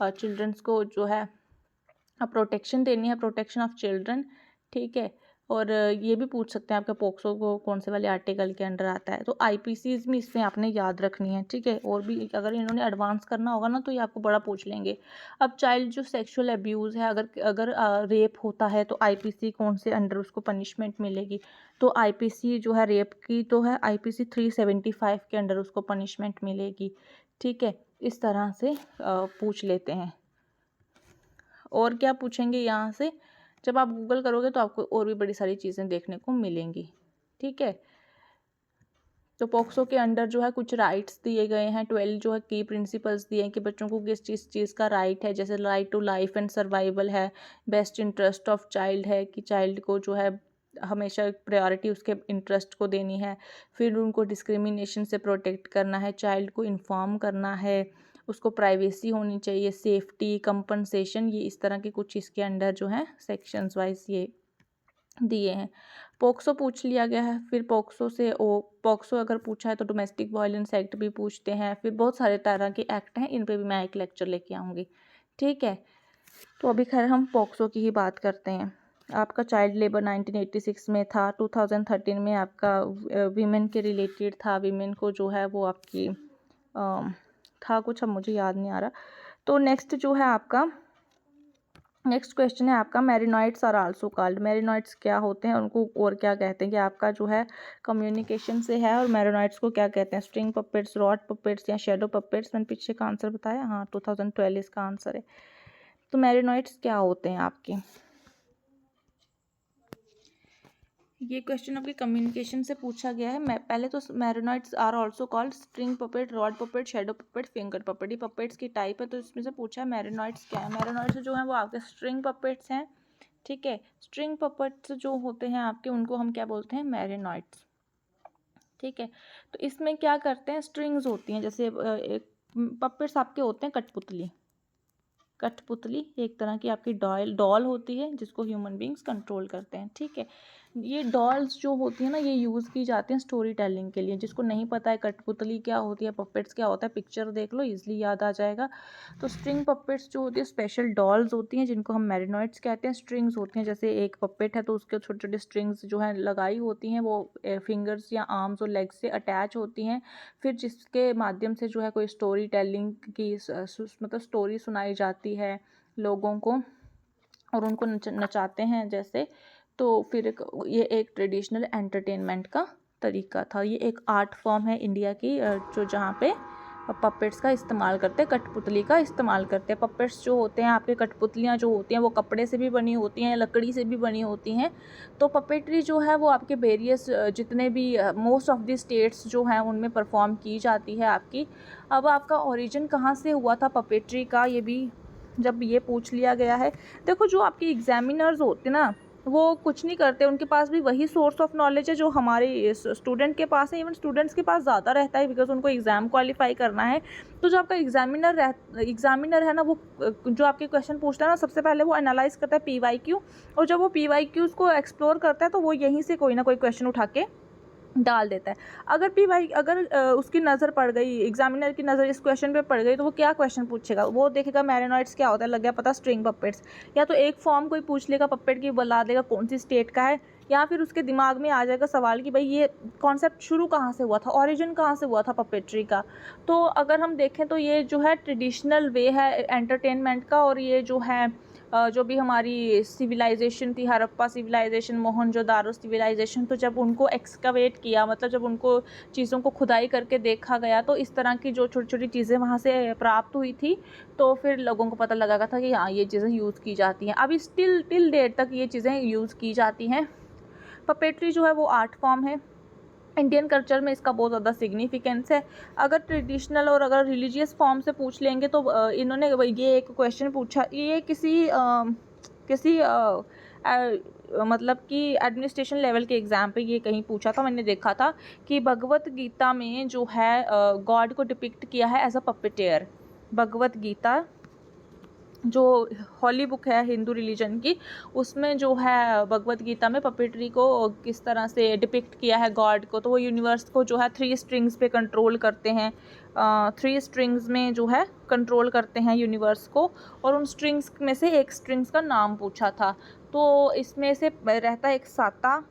चिल्ड्रंस को जो है प्रोटेक्शन देनी है, प्रोटेक्शन ऑफ चिल्ड्रन। ठीक है, और ये भी पूछ सकते हैं आपके पोक्सो को कौन से वाले आर्टिकल के अंडर आता है। तो आईपीसीज भी इसमें आपने याद रखनी है। ठीक है, और भी अगर इन्होंने एडवांस करना होगा ना तो ये आपको बड़ा पूछ लेंगे। अब चाइल्ड जो सेक्सुअल अब्यूज़ है, अगर अगर रेप होता है तो आईपीसी कौन से अंडर उसको पनिशमेंट मिलेगी? तो आईपीसी जो है रेप की तो है आईपीसी 375 के अंडर उसको पनिशमेंट मिलेगी। ठीक है, इस तरह से पूछ लेते हैं। और क्या पूछेंगे यहाँ से? जब आप गूगल करोगे तो आपको और भी बड़ी सारी चीज़ें देखने को मिलेंगी। ठीक है, तो पोक्सो के अंडर जो है कुछ राइट्स दिए गए हैं, 12 जो है की प्रिंसिपल्स दिए हैं कि बच्चों को किस चीज़ का राइट है। जैसे right to life and survival है, बेस्ट इंटरेस्ट ऑफ चाइल्ड है कि चाइल्ड को जो है हमेशा प्रायोरिटी उसके इंटरेस्ट को देनी है। फिर उनको डिस्क्रिमिनेशन से प्रोटेक्ट करना है, चाइल्ड को इन्फॉर्म करना है, उसको प्राइवेसी होनी चाहिए, सेफ्टी, कंपनसेशन, ये इस तरह के कुछ इसके अंडर जो है सेक्शंस वाइज ये दिए हैं। पोक्सो पूछ लिया गया है। फिर पोक्सो से पोक्सो अगर पूछा है तो डोमेस्टिक वायलेंस एक्ट भी पूछते हैं। फिर बहुत सारे तरह के एक्ट हैं, इन पे भी मैं एक लेक्चर लेके आऊँगी। ठीक है, तो अभी खैर हम पोक्सो की ही बात करते हैं। आपका चाइल्ड लेबर 1986 में था, 2013 में आपका वीमेन के रिलेटेड था। वीमेन को जो है वो आपकी था कुछ, अब मुझे याद नहीं आ रहा। तो नेक्स्ट जो है आपका नेक्स्ट क्वेश्चन है आपका मैरिनॉइड्स आर आल्सो कॉल्ड। मैरिनॉइड्स क्या होते हैं, उनको और क्या कहते हैं? कि आपका जो है कम्युनिकेशन से है। और मैरिनॉइड्स को क्या कहते हैं? स्ट्रिंग पपेट्स, रॉड पपेट्स या शेडो पपेट्स। मैंने पीछे का आंसर बताया, हाँ 2012 इसका आंसर है। तो मैरिनॉइड्स क्या होते हैं आपके? ये क्वेश्चन आपके कम्युनिकेशन से पूछा गया है। मैं पहले तो marionettes are also called string puppet, rod puppet, shadow puppet, finger puppet. ये पपेट्स की टाइप है, तो इसमें से पूछा है मैरिनॉइड्स क्या है। मैरिनॉइड्स जो है वो आपके स्ट्रिंग पपेट्स हैं। ठीक है, स्ट्रिंग पपेट्स जो होते हैं आपके उनको हम क्या बोलते हैं? मैरिनॉइड्स। ठीक है, तो इसमें क्या करते हैं? स्ट्रिंग्स होती हैं, जैसे एक पपेट्स आपके होते हैं कठपुतली। कठपुतली एक तरह की आपकी डॉल होती है जिसको ह्यूमन बींग्स कंट्रोल करते हैं। ठीक है, ये डॉल्स जो होती है ना, ये यूज़ की जाती हैं स्टोरी टेलिंग के लिए। जिसको नहीं पता है कठपुतली क्या होती है, पपेट्स क्या होता है, पिक्चर देख लो इजीली याद आ जाएगा। तो स्ट्रिंग पपेट्स जो होती है स्पेशल डॉल्स होती हैं जिनको हम मैरिनॉइड्स कहते हैं। स्ट्रिंग्स होती हैं, जैसे एक पपेट है तो उसके छोटे छोटे स्ट्रिंग्स जो है लगाई होती हैं, वो फिंगर्स या आर्म्स और लेग्स से अटैच होती हैं। फिर जिसके माध्यम से जो है कोई स्टोरी टेलिंग की मतलब स्टोरी सुनाई जाती है लोगों को और उनको नचाते हैं जैसे। तो फिर ये एक ट्रेडिशनल एंटरटेनमेंट का तरीका था। ये एक आर्ट फॉर्म है इंडिया की जो जहाँ पे पपेट्स का इस्तेमाल करते हैं, कठपुतली का इस्तेमाल करते हैं। पपेट्स जो होते हैं आपके, कठपुतलियाँ जो होती हैं वो कपड़े से भी बनी होती हैं, लकड़ी से भी बनी होती हैं। तो पपेट्री जो है वो आपके वेरियस जितने भी मोस्ट ऑफ द स्टेट्स जो हैं उनमें परफॉर्म की जाती है आपकी। अब आपका ओरिजिन कहाँ से हुआ था पपेट्री का, ये भी जब ये पूछ लिया गया है। देखो जो आपके एग्जामिनर्स होते ना वो कुछ नहीं करते, उनके पास भी वही सोर्स ऑफ नॉलेज है जो हमारे स्टूडेंट के पास है। इवन स्टूडेंट्स के पास ज़्यादा रहता है बिकॉज उनको एग्ज़ाम क्वालिफाई करना है। तो जो आपका एग्जामिनर है ना, वो जो आपके क्वेश्चन पूछता है ना, सबसे पहले वो एनालाइज करता है PYQ। और जब वो PYQs को एक्सप्लोर करता है तो वो यहीं से कोई ना कोई क्वेश्चन उठा के डाल देता है। अगर उसकी नज़र पड़ गई, एग्जामिनर की नज़र इस क्वेश्चन पे पड़ गई, तो वो क्या क्वेश्चन पूछेगा? वो देखेगा मैरिनॉइड्स क्या होता है, लग गया पता स्ट्रिंग पपेट्स। या तो एक फॉर्म कोई पूछ लेगा पपेट की, बता देगा कौन सी स्टेट का है। या फिर उसके दिमाग में आ जाएगा सवाल कि भाई ये कॉन्सेप्ट शुरू कहाँ से हुआ था, ओरिजिन कहाँ से हुआ था पपेट्री का। तो अगर हम देखें तो ये जो है ट्रेडिशनल वे है एंटरटेनमेंट का, और ये जो है जो भी हमारी सिविलाइजेशन थी, हड़प्पा सिविलाइजेशन, मोहनजोदारो सिविलाइजेशन, तो जब उनको एक्सकवेट किया, मतलब जब उनको चीज़ों को खुदाई करके देखा गया, तो इस तरह की जो छोटी छोटी चीज़ें वहाँ से प्राप्त हुई थी, तो फिर लोगों को पता लगा था कि हाँ ये चीज़ें यूज़ की जाती हैं। अभी टिल डेट तक ये चीज़ें यूज़ की जाती हैं। पपेट्री जो है वो आर्ट फॉर्म है। इंडियन कल्चर में इसका बहुत ज़्यादा सिग्निफिकेंस है। अगर ट्रेडिशनल और अगर रिलीजियस फॉर्म से पूछ लेंगे तो इन्होंने ये एक क्वेश्चन पूछा, ये किसी मतलब कि एडमिनिस्ट्रेशन लेवल के एग्ज़ाम पे ये कहीं पूछा था, मैंने देखा था कि भगवत गीता में जो है गॉड को डिपिक्ट किया है as a puppeteer. Bhagavad Gita जो हॉली बुक है हिंदू रिलीजन की, उसमें जो है भगवत गीता में पपेट्री को किस तरह से डिपिक्ट किया है गॉड को, तो वो यूनिवर्स को जो है 3 स्ट्रिंग्स पे कंट्रोल करते हैं। 3 स्ट्रिंग्स में जो है कंट्रोल करते हैं यूनिवर्स को, और उन स्ट्रिंग्स में से एक स्ट्रिंग्स का नाम पूछा था, तो इसमें से रहता है एक साता,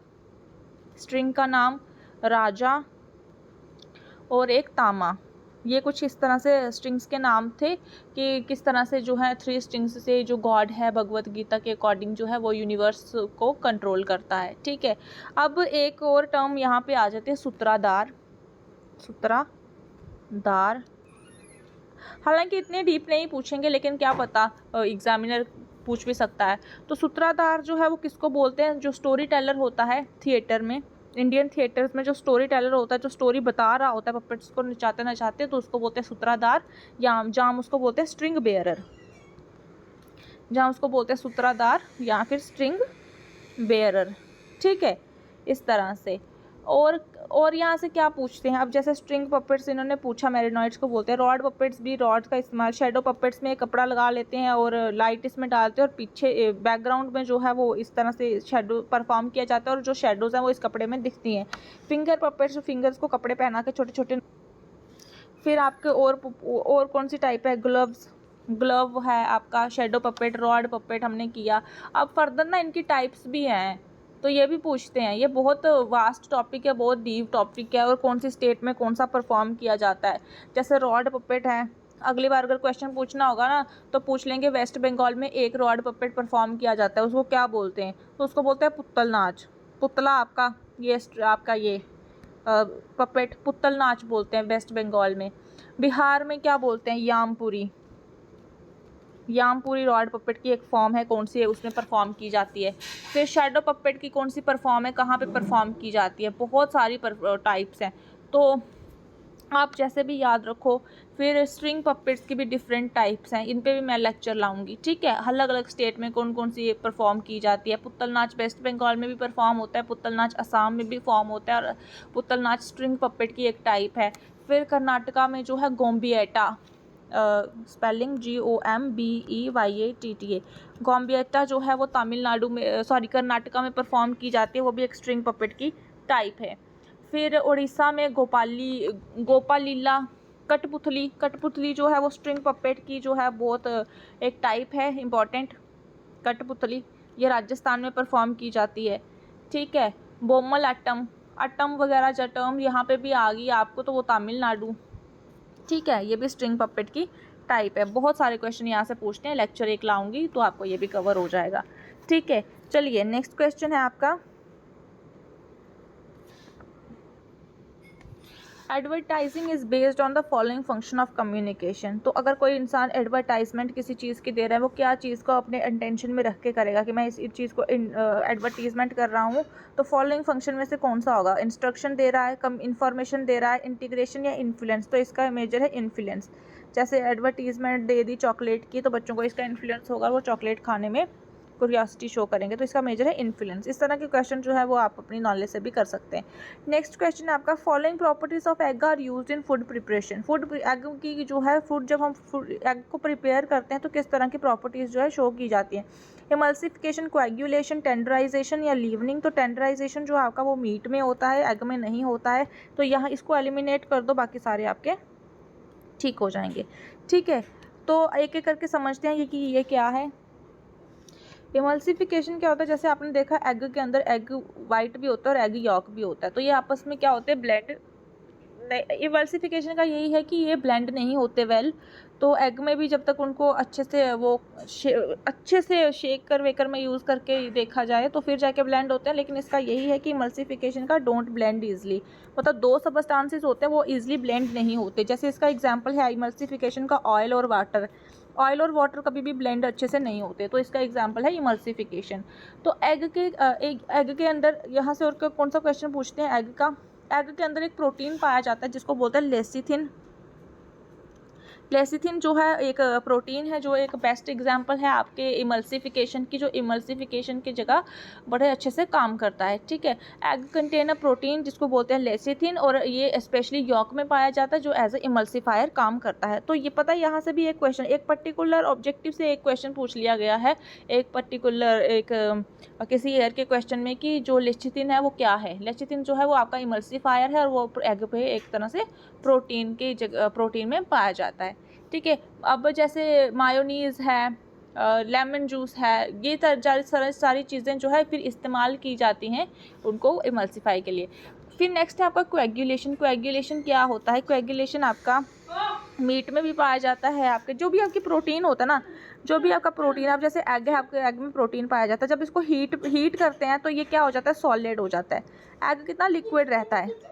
स्ट्रिंग का नाम राजा, और एक तामा। ये कुछ इस तरह से स्ट्रिंग्स के नाम थे कि किस तरह से जो है 3 स्ट्रिंग्स से जो गॉड है भगवत गीता के अकॉर्डिंग जो है वो यूनिवर्स को कंट्रोल करता है। ठीक है, अब एक और टर्म यहाँ पे आ जाते हैं, सूत्राधार। सूत्राधार हालांकि इतने डीप नहीं पूछेंगे, लेकिन क्या पता एग्जामिनर पूछ भी सकता है। तो सूत्राधार जो है वो किसको बोलते हैं? जो स्टोरी टेलर होता है थिएटर में, इंडियन थिएटर्स में जो स्टोरी टेलर होता है, जो स्टोरी बता रहा होता है पपेट्स को नचाते नचाते, तो उसको बोलते हैं सूत्राधार, या जहाँ हम उसको बोलते हैं स्ट्रिंग बेयरर, जहाँ उसको बोलते हैं सूत्राधार या फिर स्ट्रिंग बेयरर। ठीक है, इस तरह से। और यहाँ से क्या पूछते हैं, अब जैसे स्ट्रिंग पपेट्स इन्होंने पूछा, मैरिनॉइड्स को बोलते हैं। रॉड पपेट्स भी रॉड का इस्तेमाल, शेडो पपेट्स में कपड़ा लगा लेते हैं और लाइट इसमें डालते हैं, और पीछे बैकग्राउंड में जो है वो इस तरह से शेडो परफॉर्म किया जाता है, और जो शेडोज़ हैं वो इस कपड़े में दिखती हैं। फिंगर पपेट्स, फिंगर्स को कपड़े पहना के छोटे छोटे। फिर आपके और कौन सी टाइप है? ग्लव है आपका, शेडो पपेट, रॉड पपेट हमने किया। अब फर्दर ना इनकी टाइप्स भी हैं, तो ये भी पूछते हैं। ये बहुत वास्ट टॉपिक है, बहुत डीप टॉपिक है, और कौन सी स्टेट में कौन सा परफॉर्म किया जाता है। जैसे रॉड पपेट है, अगली बार अगर क्वेश्चन पूछना होगा ना तो पूछ लेंगे वेस्ट बंगाल में एक रॉड पपेट परफॉर्म किया जाता है, उसको क्या बोलते हैं? तो उसको बोलते हैं पुत्तल नाच। पुतला आपका ये पपेट पुत्तल नाच बोलते हैं वेस्ट बंगाल में। बिहार में क्या बोलते हैं? यामपुरी। यामपुरी रॉड पपेट की एक फॉर्म है, कौन सी है? उसमें परफॉर्म की जाती है। फिर शैडो पपेट की कौन सी परफॉर्म है, कहाँ पे परफॉर्म की जाती है? बहुत सारी टाइप्स हैं, तो आप जैसे भी याद रखो। फिर स्ट्रिंग पपेट्स की भी डिफरेंट टाइप्स हैं, इन पे भी मैं लेक्चर लाऊंगी। ठीक है, अलग अलग स्टेट में कौन कौन सी परफॉर्म की जाती है। पुत्तल नाच वेस्ट बंगाल में भी परफॉर्म होता है, पुत्तल नाच असम में भी फॉर्म होता है, और पुत्तल नाच स्ट्रिंग पपेट की एक टाइप है। फिर कर्नाटका में जो है गोम्बिएटा, स्पेलिंग GOMBEYATTA, गोम्बिएटा जो है वो तमिलनाडु में कर्नाटका में परफॉर्म की जाती है, वो भी एक स्ट्रिंग पपेट की टाइप है। फिर उड़ीसा में गोपालीला, कठपुतली जो है वो स्ट्रिंग पपेट की जो है बहुत एक टाइप है इम्पॉर्टेंट। कठपुतली ये राजस्थान में परफॉर्म की जाती है। ठीक है, बोमल अटम वगैरह जटम यहाँ पे भी आ गई आपको, तो वो तमिलनाडु। ठीक है, ये भी स्ट्रिंग पपेट की टाइप है। बहुत सारे क्वेश्चन यहाँ से पूछते हैं, लेक्चर एक लाऊंगी तो आपको ये भी कवर हो जाएगा। ठीक है, चलिए नेक्स्ट क्वेश्चन है आपका, advertising is based on the following function of communication. तो अगर कोई इंसान एडवर्टाइजमेंट किसी चीज़ की दे रहा है, वो क्या चीज़ को अपने इंटेंशन में रख के करेगा कि मैं इस चीज़ को एडवर्टीजमेंट कर रहा हूँ, तो फॉलोइंग फंक्शन में से कौन सा होगा? इंस्ट्रक्शन दे रहा है, कम इन्फॉर्मेशन दे रहा है, इंटीग्रेशन या इन्फ्लुएंस? तो इसका मेजर है इन्फ्लुएंस। जैसे एडवर्टीजमेंट दे दी चॉकलेट की, तो बच्चों को इसका इन्फ्लुएंस होगा, वो चॉकलेट खाने में क्यूरियोसिटी शो करेंगे, तो इसका मेजर है इन्फ्लुएंस। इस तरह के क्वेश्चन जो है वो आप अपनी नॉलेज से भी कर सकते हैं। नेक्स्ट क्वेश्चन है आपका, following properties of egg are used in food preparation. Egg की जो है जब हम एग को प्रिपेयर करते हैं तो किस तरह की प्रॉपर्टीज जो है शो की जाती हैं? इमल्सिफिकेशन, कोएगुलेशन, टेंडराइजेशन या लीवनिंग। तो टेंडराइजेशन जो आपका वो मीट में होता है, एग में नहीं होता है, तो यहाँ इसको एलिमिनेट कर दो, बाकी सारे आपके ठीक हो जाएंगे। ठीक है, तो एक एक करके समझते हैं कि ये क्या है। इमल्सिफिकेशन क्या होता है? जैसे आपने देखा एग के अंदर एग वाइट भी होता है और एग यॉक भी होता है, तो ये आपस में क्या होते हैं? ब्लेंड होता है, इमल्सिफिकेशन का यही है कि ये ब्लेंड नहीं होते वेल, तो एग में भी जब तक उनको अच्छे से अच्छे से शेकर वेकर में यूज़ करके देखा जाए तो फिर जाके ब्लेंड होते हैं। लेकिन इसका यही है कि इमल्सिफिकेशन का डोंट ब्लेंड ईजिली, मतलब दो सबस्टांसेस होते हैं वो ईजिली ब्लेंड नहीं होते। जैसे इसका एग्जाम्पल है इमल्सिफिकेशन का ऑयल और वाटर, ऑयल और वाटर कभी भी ब्लेंड अच्छे से नहीं होते, तो इसका एग्जांपल है इमल्सिफिकेशन। तो एग के अंदर यहाँ से और कौन सा क्वेश्चन पूछते हैं एग का, एग के अंदर एक प्रोटीन पाया जाता है जिसको बोलते हैं लेसिथिन। लेसिथिन जो है एक प्रोटीन है जो एक बेस्ट एग्जांपल है आपके इमल्सिफिकेशन की, जो इमल्सिफिकेशन की जगह बड़े अच्छे से काम करता है, ठीक है। एग कंटेन अ प्रोटीन जिसको बोलते हैं लेसिथिन, और ये स्पेशली यॉक में पाया जाता है जो एज ए इमल्सिफायर काम करता है। तो ये पता है यहाँ से भी एक क्वेश्चन, एक पर्टिकुलर ऑब्जेक्टिव से एक क्वेश्चन पूछ लिया गया है, एक पर्टिकुलर किसी एयर के क्वेश्चन में कि जो लेसिथिन है वो क्या है। लेसिथिन जो है वो आपका इमल्सिफायर है और वो एग पे एक तरह से प्रोटीन में पाया जाता है, ठीक है। अब जैसे मायोनीज़ है, लेमन जूस है, ये सारी चीज़ें जो है फिर इस्तेमाल की जाती हैं उनको इमल्सिफाई के लिए। फिर नेक्स्ट है आपका कोएगुलेशन। कोएगुलेशन क्या होता है? कोएगुलेशन आपका मीट में भी पाया जाता है, आपके जो भी आपकी प्रोटीन होता है ना, जो भी आपका प्रोटीन, आप जैसे एग है, आपके एग में प्रोटीन पाया जाता है, जब इसको हीट करते हैं तो ये क्या हो जाता है? सॉलिड हो जाता है। एग कितना लिक्विड रहता है,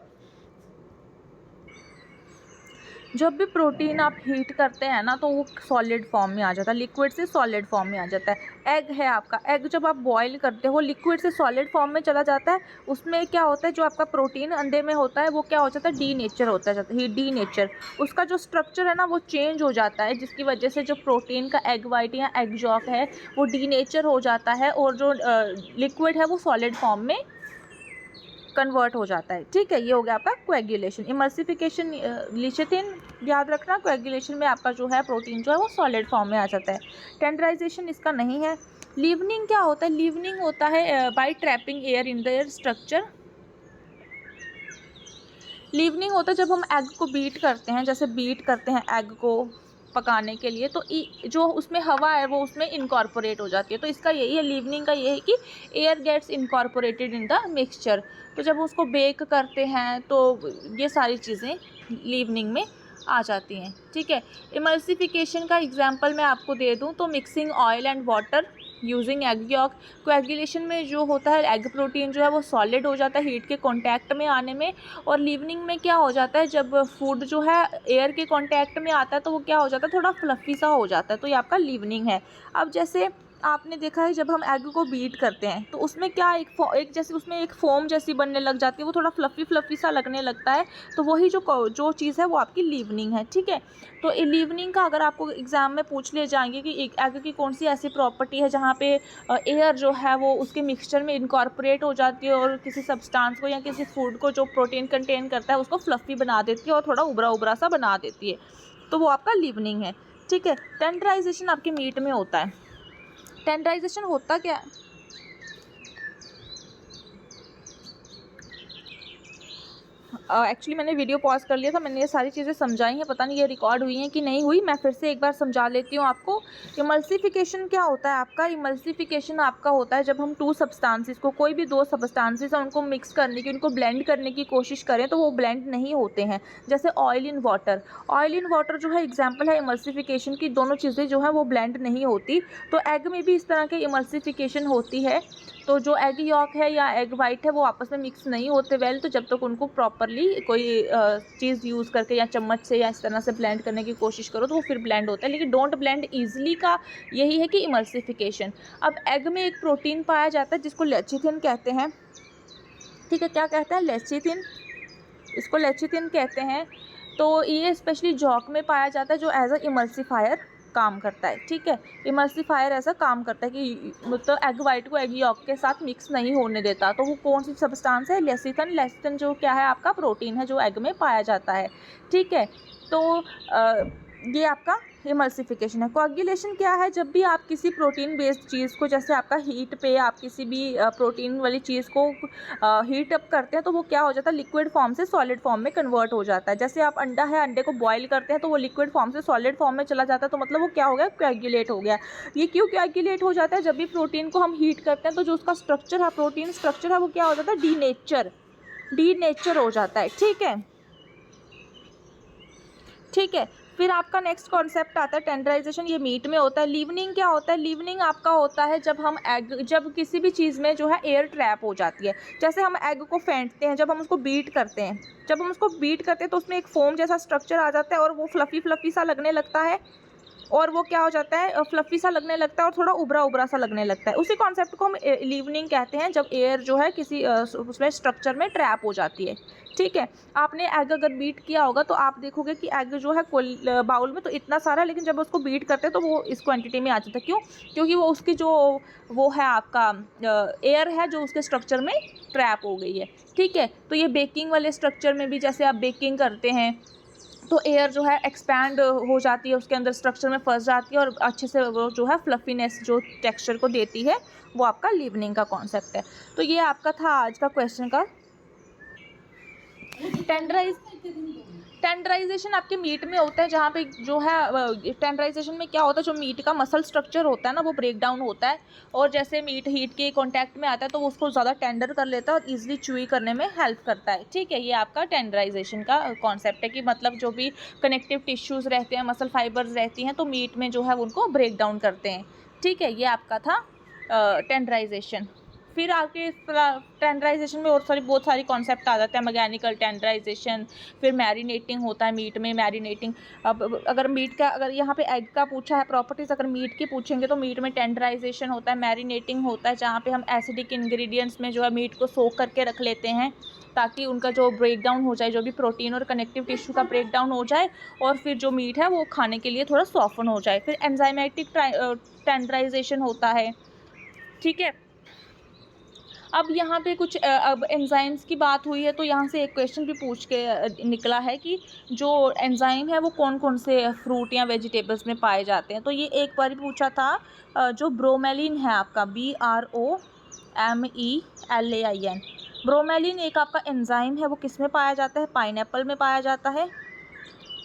जब भी प्रोटीन आप हीट करते हैं ना तो वो सॉलिड फॉर्म में आ जाता है, लिक्विड से सॉलिड फॉर्म में आ जाता है। एग है आपका, एग जब आप बॉईल करते हो लिक्विड से सॉलिड फॉर्म में चला जाता है, उसमें क्या होता है जो आपका प्रोटीन अंडे में होता है वो क्या हो जाता है? डीनेचर होता है, डीनेचर, उसका जो स्ट्रक्चर है ना वो चेंज हो जाता है, जिसकी वजह से जो प्रोटीन का एग वाइट या एग यॉक है वो डीनेचर हो जाता है और जो लिक्विड है वो सॉलिड फॉर्म में कन्वर्ट हो जाता है, ठीक है। ये हो गया आपका कोएगुलेशन। इमल्सिफिकेशन लेसिथिन याद रखना, कोएगुलेशन में आपका जो है प्रोटीन जो है वो सॉलिड फॉर्म में आ जाता है। टेंडराइजेशन इसका नहीं है। लीवनिंग क्या होता है? लीवनिंग होता है by trapping air in their structure. Leavening होता है जब हम एग को बीट करते हैं, जैसे बीट करते हैं एग को पकाने के लिए, तो जो उसमें हवा है वो उसमें इनकॉर्पोरेट हो जाती है। तो इसका यही है, लीवनिंग का ये है कि air gets incorporated in the mixture. तो जब उसको बेक करते हैं तो ये सारी चीज़ें लीवनिंग में आ जाती हैं, ठीक है। इमल्सिफिकेशन का एग्जांपल मैं आपको दे दूं तो mixing oil and water using egg York. Coagulation में जो होता है एग प्रोटीन जो है वो सॉलिड हो जाता है हीट के कांटेक्ट में आने में, और लीवनिंग में क्या हो जाता है जब फूड जो है एयर के कांटेक्ट में आता है तो वो क्या हो जाता है? थोड़ा फ्लफ़ी सा हो जाता है, तो ये आपका लीवनिंग है। अब जैसे आपने देखा है जब हम एग को बीट करते हैं तो उसमें क्या एक जैसे उसमें एक फोम जैसी बनने लग जाती है, वो थोड़ा फ्लफ़ी सा लगने लगता है, तो वही जो चीज़ है वो आपकी लीवनिंग है, ठीक है। तो लीवनिंग का अगर आपको एग्ज़ाम में पूछ ले जाएंगे कि एक एग की कौन सी ऐसी प्रॉपर्टी है जहाँ पे एयर जो है वो उसके मिक्सचर में इनकॉर्पोरेट हो जाती है और किसी सब्सटेंस को या किसी फूड को जो प्रोटीन कंटेन करता है उसको फ्लफ़ी बना देती है और थोड़ा उबरा सा बना देती है, तो वो आपका लीवनिंग है, ठीक है। टेंडराइजेशन आपके मीट में होता है। टेंडराइजेशन होता क्या है? एक्चुअली मैंने वीडियो पॉज कर लिया था, मैंने ये सारी चीज़ें समझाई हैं, पता नहीं ये रिकॉर्ड हुई हैं कि नहीं हुई, मैं फिर से एक बार समझा लेती हूँ आपको। इमल्सिफिकेशन क्या होता है आपका? इमल्सिफिकेशन आपका होता है जब हम टू सब्सटेंसेस को, कोई भी दो सब्सटेंसेस हैं उनको मिक्स करने की, उनको ब्लेंड करने की कोशिश करें तो वो ब्लेंड नहीं होते हैं। जैसे oil in water, oil in water जो है एग्जाम्पल है इमल्सिफिकेशन की, दोनों चीज़ें जो हैं वो ब्लेंड नहीं होती। तो एग में भी इस तरह की इमल्सिफिकेशन होती है, तो जो एग यॉक है या एग वाइट है वो आपस में मिक्स नहीं होते वेल, तो जब तक उनको प्रॉपरली कोई चीज़ यूज़ करके या चम्मच से या इस तरह से ब्लेंड करने की कोशिश करो तो वो फिर ब्लेंड होता है, लेकिन डोंट ब्लेंड ईजिली का यही है कि इमल्सिफिकेशन। अब एग में एक प्रोटीन पाया जाता है जिसको लेचिथिन कहते हैं, ठीक है। क्या कहते हैं? लेचिथिन, इसको लेचिथिन कहते हैं। तो ये स्पेशली जॉक में पाया जाता है जो एज अ इमल्सिफायर काम करता है, ठीक है। इमल्सिफायर ऐसा काम करता है कि मतलब एग वाइट को एग यॉक के साथ मिक्स नहीं होने देता। तो वो कौन सी सब्सटेंस है? लेसिथिन। लेसिथिन जो क्या है आपका प्रोटीन है जो एग में पाया जाता है, ठीक है। तो ये आपका इमल्सिफिकेशन है। कोएगुलेशन क्या है? जब भी आप किसी प्रोटीन बेस्ड चीज़ को, जैसे आपका हीट पे आप किसी भी प्रोटीन वाली चीज़ को हीट अप करते हैं तो वो क्या हो जाता है? लिक्विड फॉर्म से सॉलिड फॉर्म में कन्वर्ट हो जाता है। जैसे आप अंडा है, अंडे को बॉईल करते हैं तो वो लिक्विड फॉर्म से सॉलिड फॉर्म में चला जाता है, तो मतलब वो क्या हो गया? कोएगुलेट हो गया। ये क्यों कोएगुलेट हो जाता है? जब भी प्रोटीन को हम हीट करते हैं तो जो उसका स्ट्रक्चर है, प्रोटीन स्ट्रक्चर है, वो क्या हो जाता है? डीनेचर हो जाता है, ठीक है। ठीक है। फिर आपका नेक्स्ट कॉन्सेप्ट आता है टेंडराइजेशन, ये मीट में होता है। लीवनिंग क्या होता है? लीवनिंग आपका होता है जब किसी भी चीज़ में जो है एयर ट्रैप हो जाती है। जैसे हम एग को फेंटते हैं, जब हम उसको बीट करते हैं, तो उसमें एक फोम जैसा स्ट्रक्चर आ जाता है और वो फ्लफ़ी सा लगने लगता है, और वो क्या हो जाता है, फ्लफ़ी सा लगने लगता है और थोड़ा उभरा सा लगने लगता है। उसी कॉन्सेप्ट को हम लीवनिंग कहते हैं, जब एयर जो है किसी उसमें स्ट्रक्चर में ट्रैप हो जाती है। ठीक है। आपने एग अगर बीट किया होगा तो आप देखोगे कि एग जो है बाउल में तो इतना सारा, लेकिन जब उसको बीट करते हैं तो वो इस क्वांटिटी में आ जाता है। क्यों? क्योंकि वो उसकी जो वो है आपका एयर है जो उसके स्ट्रक्चर में ट्रैप हो गई है। ठीक है। तो ये बेकिंग वाले स्ट्रक्चर में भी, जैसे आप बेकिंग करते हैं तो एयर जो है एक्सपैंड हो जाती है, उसके अंदर स्ट्रक्चर में फंस जाती है और अच्छे से वो जो है फ्लफीनेस जो टेक्सचर को देती है, वो आपका लीवनिंग का कॉन्सेप्ट है। तो ये आपका था आज का क्वेश्चन का टेंडराइजेशन आपके मीट में होता है, जहाँ पे जो है टेंडराइजेशन में क्या होता है, जो मीट का मसल स्ट्रक्चर होता है ना, वो ब्रेक डाउन होता है, और जैसे मीट हीट के कांटेक्ट में आता है तो वो उसको ज़्यादा टेंडर कर लेता है और इजीली च्यूई करने में हेल्प करता है। ठीक है। ये आपका टेंडराइजेशन का कॉन्सेप्ट है कि मतलब जो भी कनेक्टिव टिश्यूज़ रहते हैं, मसल फाइबर्स रहती हैं, तो मीट में जो है उनको ब्रेक डाउन करते हैं। ठीक है। ये आपका था टेंडराइजेशन। फिर आपके टेंडराइजेशन में और बहुत सारी कॉन्सेप्ट आ जाते हैं। मैकेनिकल टेंडराइजेशन, फिर मैरिनेटिंग होता है मीट में, मैरिनेटिंग। अब अगर यहाँ पे एग का पूछा है प्रॉपर्टीज़, अगर मीट की पूछेंगे तो मीट में टेंडराइजेशन होता है, मैरिनेटिंग होता है, जहाँ पे हम एसिडिक इंग्रेडिएंट्स में जो है मीट को सोक करके रख लेते हैं ताकि उनका जो ब्रेक डाउन हो जाए, जो भी प्रोटीन और कनेक्टिव टिश्यू का ब्रेक डाउन हो जाए, और फिर जो मीट है वो खाने के लिए थोड़ा सॉफ्टन हो जाए। फिर एंजाइमेटिक टेंडराइजेशन होता है। ठीक है। अब यहाँ पे कुछ अब एंजाइम्स की बात हुई है तो यहाँ से एक क्वेश्चन भी पूछ के निकला है कि जो एंजाइम है वो कौन कौन से फ्रूट या वेजिटेबल्स में पाए जाते हैं। तो ये एक बार पूछा था, जो ब्रोमेलिन है आपका, BROMELAIN, ब्रोमेलिन एक आपका एंजाइम है, वो किस में पाया जाता है? पाइनएप्पल में पाया जाता है।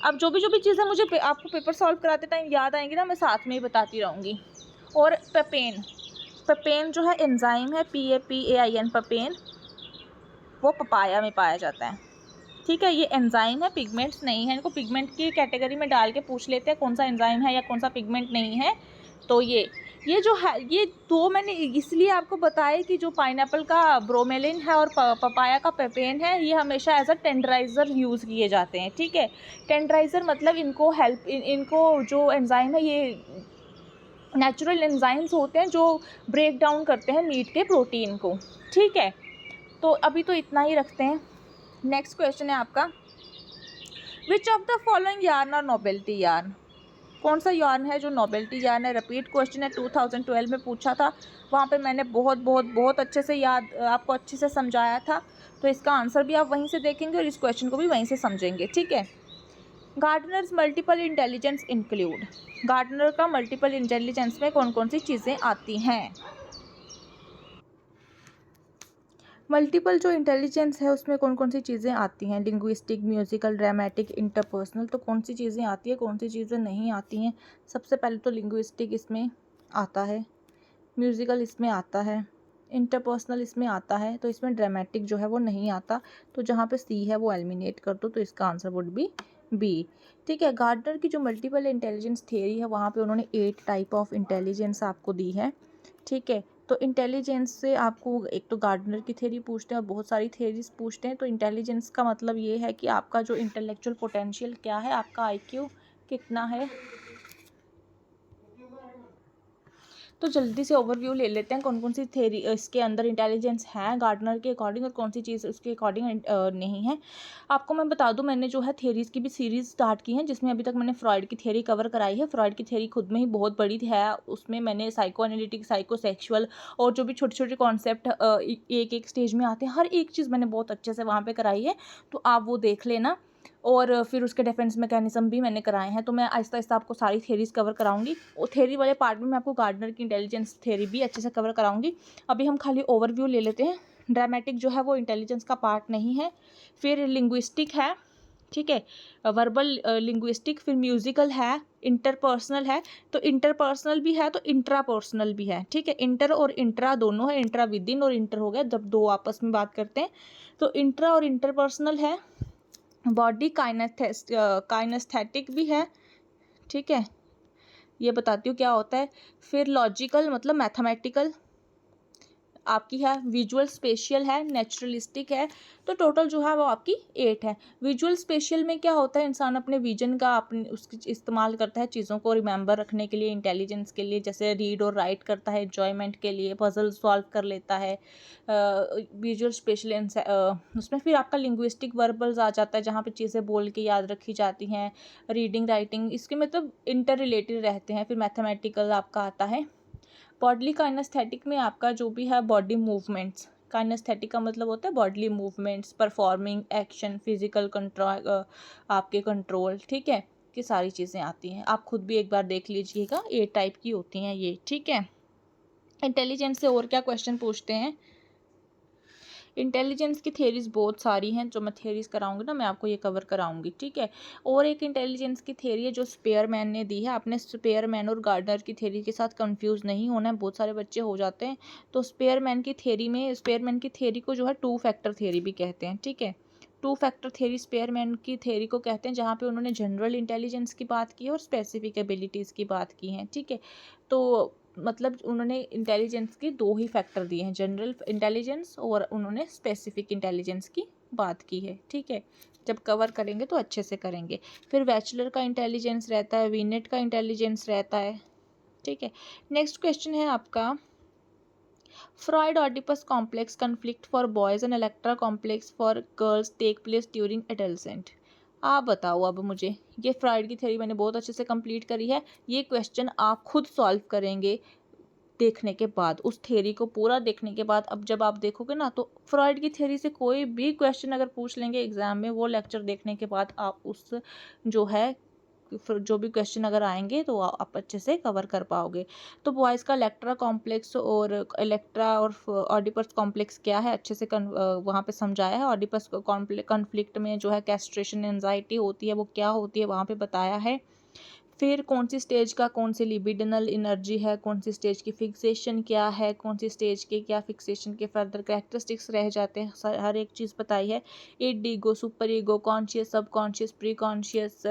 अब जो भी चीज़ें मुझे आपको पेपर सॉल्व कराते टाइम याद आएंगी ना, मैं साथ में ही बताती रहूँगी। और पेपेन जो है एंजाइम है, PAPAIN, पेपेन, वो पपाया में पाया जाता है। ठीक है। ये एंजाइम है, पिगमेंट्स नहीं है। इनको पिगमेंट की कैटेगरी में डाल के पूछ लेते हैं कौन सा एंजाइम है या कौन सा पिगमेंट नहीं है। तो ये जो है, ये दो मैंने इसलिए आपको बताया कि जो पाइनएप्पल का ब्रोमेलिन है और पपाया का पेपेन है, ये हमेशा एज अ टेंडराइज़र यूज़ किए जाते हैं। ठीक है। टेंडराइज़र मतलब इनको जो एंजाइम है, ये नेचुरल एंजाइम्स होते हैं जो ब्रेक डाउन करते हैं मीट के प्रोटीन को। ठीक है। तो अभी तो इतना ही रखते हैं। नेक्स्ट क्वेश्चन है आपका, which of the following yarn are novelty yarn? कौन सा यार्न है जो नोबेल्टी यार्न है? रिपीट क्वेश्चन है, 2012 में पूछा था। वहाँ पे मैंने बहुत अच्छे से आपको अच्छे से समझाया था। तो इसका आंसर भी आप वहीं से देखेंगे और इस क्वेश्चन को भी वहीं से समझेंगे। ठीक है। Gardner's multiple intelligence include, Gardner का मल्टीपल इंटेलिजेंस में कौन कौन सी चीज़ें आती हैं? मल्टीपल जो इंटेलिजेंस है उसमें कौन कौन सी चीज़ें आती हैं? Linguistic, musical, dramatic, interpersonal. तो कौन सी चीज़ें आती है, कौन सी चीज़ें नहीं आती हैं? सबसे पहले तो लिंग्विस्टिक इसमें आता है, म्यूजिकल इसमें आता है, इंटरपर्सनल इसमें आता है, तो इसमें ड्रामेटिक जो है वो नहीं आता। तो जहाँ पे सी है वो एलिमिनेट कर दो, तो इसका आंसर वुड बी बी। ठीक है। गार्डनर की जो मल्टीपल इंटेलिजेंस थ्योरी है, वहाँ पे उन्होंने 8 टाइप ऑफ इंटेलिजेंस आपको दी है। ठीक है। तो इंटेलिजेंस से आपको एक तो गार्डनर की थ्योरी पूछते हैं और बहुत सारी थ्योरीज पूछते हैं। तो इंटेलिजेंस का मतलब ये है कि आपका जो इंटेलेक्चुअल पोटेंशियल क्या है, आपका IQ कितना है। तो जल्दी से ओवरव्यू ले लेते हैं कौन कौन सी थ्योरी इसके अंदर इंटेलिजेंस है गार्डनर के अकॉर्डिंग और कौन सी चीज़ उसके अकॉर्डिंग नहीं है। आपको मैं बता दूं, मैंने जो है थ्योरीज़ की भी सीरीज़ स्टार्ट की है, जिसमें अभी तक मैंने फ्रॉइड की थ्योरी कवर कराई है। फ्रॉइड की थ्योरी खुद में ही बहुत बड़ी है, उसमें मैंने साइको एनालिटिक, साइको सेक्शुअल और जो भी छोटे छोटे कॉन्सेप्ट एक एक स्टेज में आते हैं, हर एक चीज़ मैंने बहुत अच्छे से वहाँ पर कराई है। तो आप वो देख लेना। और फिर उसके डिफेंस मैकेनिज्म भी मैंने कराए हैं। तो मैं आहिस्ता आहिस्ता आपको सारी थ्योरीज कवर कराऊंगी, और थ्योरी वाले पार्ट में मैं आपको गार्डनर की इंटेलिजेंस थ्योरी भी अच्छे से कवर कराऊंगी। अभी हम खाली ओवरव्यू ले लेते हैं। ड्रामेटिक जो है वो इंटेलिजेंस का पार्ट नहीं है। फिर लिंग्विस्टिक है, ठीक है, वर्बल लिंग्विस्टिक, फिर म्यूजिकल है, इंटरपर्सनल है। तो इंटरपर्सनल भी है तो इंट्रापर्सनल भी है। ठीक है। इंटर और इंट्रा दोनों है, इंट्रा विद इन और इंटर हो गया जब दो आपस में बात करते हैं। तो इंट्रा और इंटरपर्सनल है। बॉडी काइनेस्थेटिक भी है, ठीक है, ये बताती हूँ क्या होता है। फिर लॉजिकल मतलब मैथमेटिकल आपकी है, विजुअल स्पेशियल है, नेचुरलिस्टिक है। तो टोटल जो है वो आपकी 8 है। विजुअल स्पेशियल में क्या होता है, इंसान अपने विजन का अपने उसकी इस्तेमाल करता है चीज़ों को रिमेंबर रखने के लिए, इंटेलिजेंस के लिए, जैसे रीड और राइट करता है, एन्जॉयमेंट के लिए, पजल सॉल्व कर लेता है विजुअल स्पेशल। उसमें फिर आपका लिंग्विस्टिक वर्बल्स आ जाता है, जहाँ पे चीज़ें बोल के याद रखी जाती हैं। रीडिंग राइटिंग इसके मतलब इंटर रिलेटेड रहते हैं। फिर मैथमेटिकल आपका आता है। बॉडली काइनेस्थेटिक में आपका जो भी है बॉडी मूवमेंट्स, काइनेस्थेटिक का मतलब होता है bodily movements, performing action, physical control, आपके कंट्रोल, ठीक है, कि सारी चीज़ें आती हैं। आप खुद भी एक बार देख लीजिएगा, 8 टाइप की होती हैं ये, ठीक है। इंटेलिजेंस से और क्या क्वेश्चन पूछते हैं। इंटेलिजेंस की थेरीज बहुत सारी हैं, जो मैं थेरीज कराऊंगी ना, मैं आपको ये कवर कराऊंगी, ठीक है। और एक इंटेलिजेंस की थेरी है जो स्पेयरमैन ने दी है। आपने स्पेयरमैन और गार्डनर की थेरी के साथ कंफ्यूज नहीं होना है, बहुत सारे बच्चे हो जाते हैं। तो स्पेयरमैन की थेरी को जो है 2 फैक्टर थेरी भी कहते हैं, ठीक है। 2 फैक्टर थेरी स्पेयरमैन की थेरी को कहते हैं, जहाँ पे उन्होंने जनरल इंटेलिजेंस की बात की है और स्पेसिफिक एबिलिटीज़ की बात की है, ठीक है। तो मतलब उन्होंने इंटेलिजेंस के 2 ही फैक्टर दिए हैं, जनरल इंटेलिजेंस और उन्होंने स्पेसिफिक इंटेलिजेंस की बात की है, ठीक है। जब कवर करेंगे तो अच्छे से करेंगे। फिर बैचलर का इंटेलिजेंस रहता है, वीनेट का इंटेलिजेंस रहता है, ठीक है। नेक्स्ट क्वेश्चन है आपका, Freud Oedipus complex conflict for boys and Electra complex for girls take place during adolescent. आप बताओ अब मुझे, ये फ्रॉइड की थ्योरी मैंने बहुत अच्छे से कंप्लीट करी है। ये क्वेश्चन आप खुद सॉल्व करेंगे देखने के बाद, उस थ्योरी को पूरा देखने के बाद। अब जब आप देखोगे ना, तो फ्रॉइड की थ्योरी से कोई भी क्वेश्चन अगर पूछ लेंगे एग्जाम में, वो लेक्चर देखने के बाद आप उस जो है जो भी क्वेश्चन अगर आएंगे तो आप अच्छे से कवर कर पाओगे। तो बॉयज़ का इलेक्ट्रा कॉम्प्लेक्स और इलेक्ट्रा और ऑडिपस कॉम्प्लेक्स क्या है, अच्छे से वहाँ पे समझाया है। ऑडिपस कॉन्फ्लिक्ट में जो है कैस्ट्रेशन एंजाइटी होती है, वो क्या होती है वहाँ पे बताया है। फिर कौन सी स्टेज का कौन सी लिबिडिनल एनर्जी है, कौन सी स्टेज की फिक्सेशन क्या है, कौन सी स्टेज के क्या फिक्सेशन के फर्दर कैरेक्टरिस्टिक्स रह जाते हैं, हर एक चीज़ बताई है। ईड ईगो, सुपर ईगो, कॉन्शियस, सब कॉन्शियस, प्री कॉन्शियस,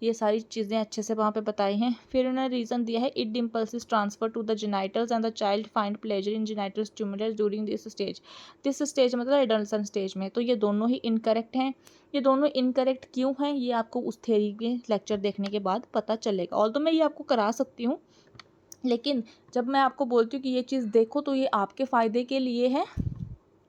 ये सारी चीज़ें अच्छे से वहाँ पे बताई हैं। फिर उन्होंने रीज़न दिया है, it impulses transfer to the genitals and the child find pleasure in genital stimulus during this stage मतलब एडल्सन स्टेज में। तो ये दोनों ही इनकरेक्ट हैं। ये दोनों इनकरेक्ट क्यों हैं, ये आपको उस थ्योरी के लेक्चर देखने के बाद पता चलेगा। ऑल तो मैं ये आपको करा सकती हूँ, लेकिन जब मैं आपको बोलती हूँ कि ये चीज़ देखो, तो ये आपके फ़ायदे के लिए है।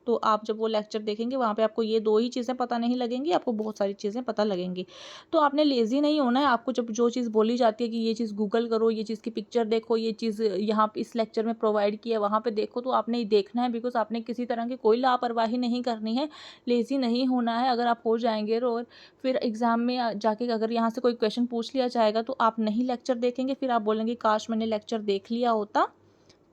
तो आप जब वो लेक्चर देखेंगे, वहाँ पे आपको ये 2 ही चीज़ें पता नहीं लगेंगी, आपको बहुत सारी चीज़ें पता लगेंगी। तो आपने लेज़ी नहीं होना है। आपको जब जो चीज़ बोली जाती है कि ये चीज़ गूगल करो, ये चीज़ की पिक्चर देखो, ये चीज़ यहाँ पे इस लेक्चर में प्रोवाइड की है, वहाँ पे देखो, तो आपने देखना है। बिकॉज आपने किसी तरह की कोई लापरवाही नहीं करनी है, लेज़ी नहीं होना है। अगर आप हो जाएंगे और फिर एग्ज़ाम में जाके अगर यहाँ से कोई क्वेश्चन पूछ लिया जाएगा, तो आप नहीं लेक्चर देखेंगे, फिर आप बोलेंगे काश मैंने लेक्चर देख लिया होता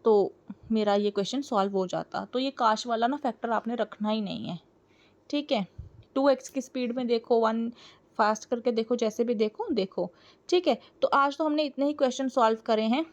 तो मेरा ये क्वेश्चन सॉल्व हो जाता। तो ये काश वाला ना फैक्टर आपने रखना ही नहीं है, ठीक है। 2x की स्पीड में देखो, 1 फास्ट करके देखो, जैसे भी देखो, ठीक है। तो आज तो हमने इतने ही क्वेश्चन सॉल्व करे हैं,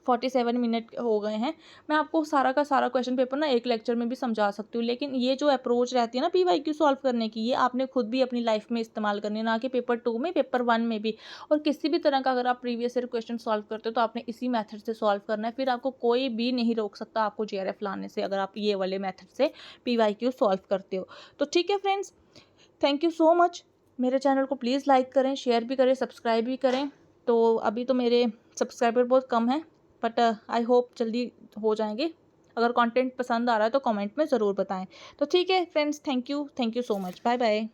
47 मिनट हो गए हैं। मैं आपको सारा का सारा क्वेश्चन पेपर ना एक लेक्चर में भी समझा सकती हूँ, लेकिन ये जो अप्रोच रहती है ना PYQ सॉल्व करने की, ये आपने खुद भी अपनी लाइफ में इस्तेमाल करनी है, ना कि पेपर 2 में, पेपर 1 में भी। और किसी भी तरह का अगर आप प्रीवियस ईयर क्वेश्चन सॉल्व करते हो, तो आपने इसी मैथड से सॉल्व करना है। फिर आपको कोई भी नहीं रोक सकता आपको JRF लाने से, अगर आप ये वाले मैथड से PYQ सॉल्व करते हो। तो ठीक है friends, thank you so much. मेरे चैनल को प्लीज़ लाइक करें, शेयर भी करें, सब्सक्राइब भी करें। तो अभी तो मेरे सब्सक्राइबर बहुत कम हैं, बट आई होप जल्दी हो जाएंगे। अगर कंटेंट पसंद आ रहा है तो कमेंट में ज़रूर बताएं। तो ठीक है friends, thank you so much, bye bye.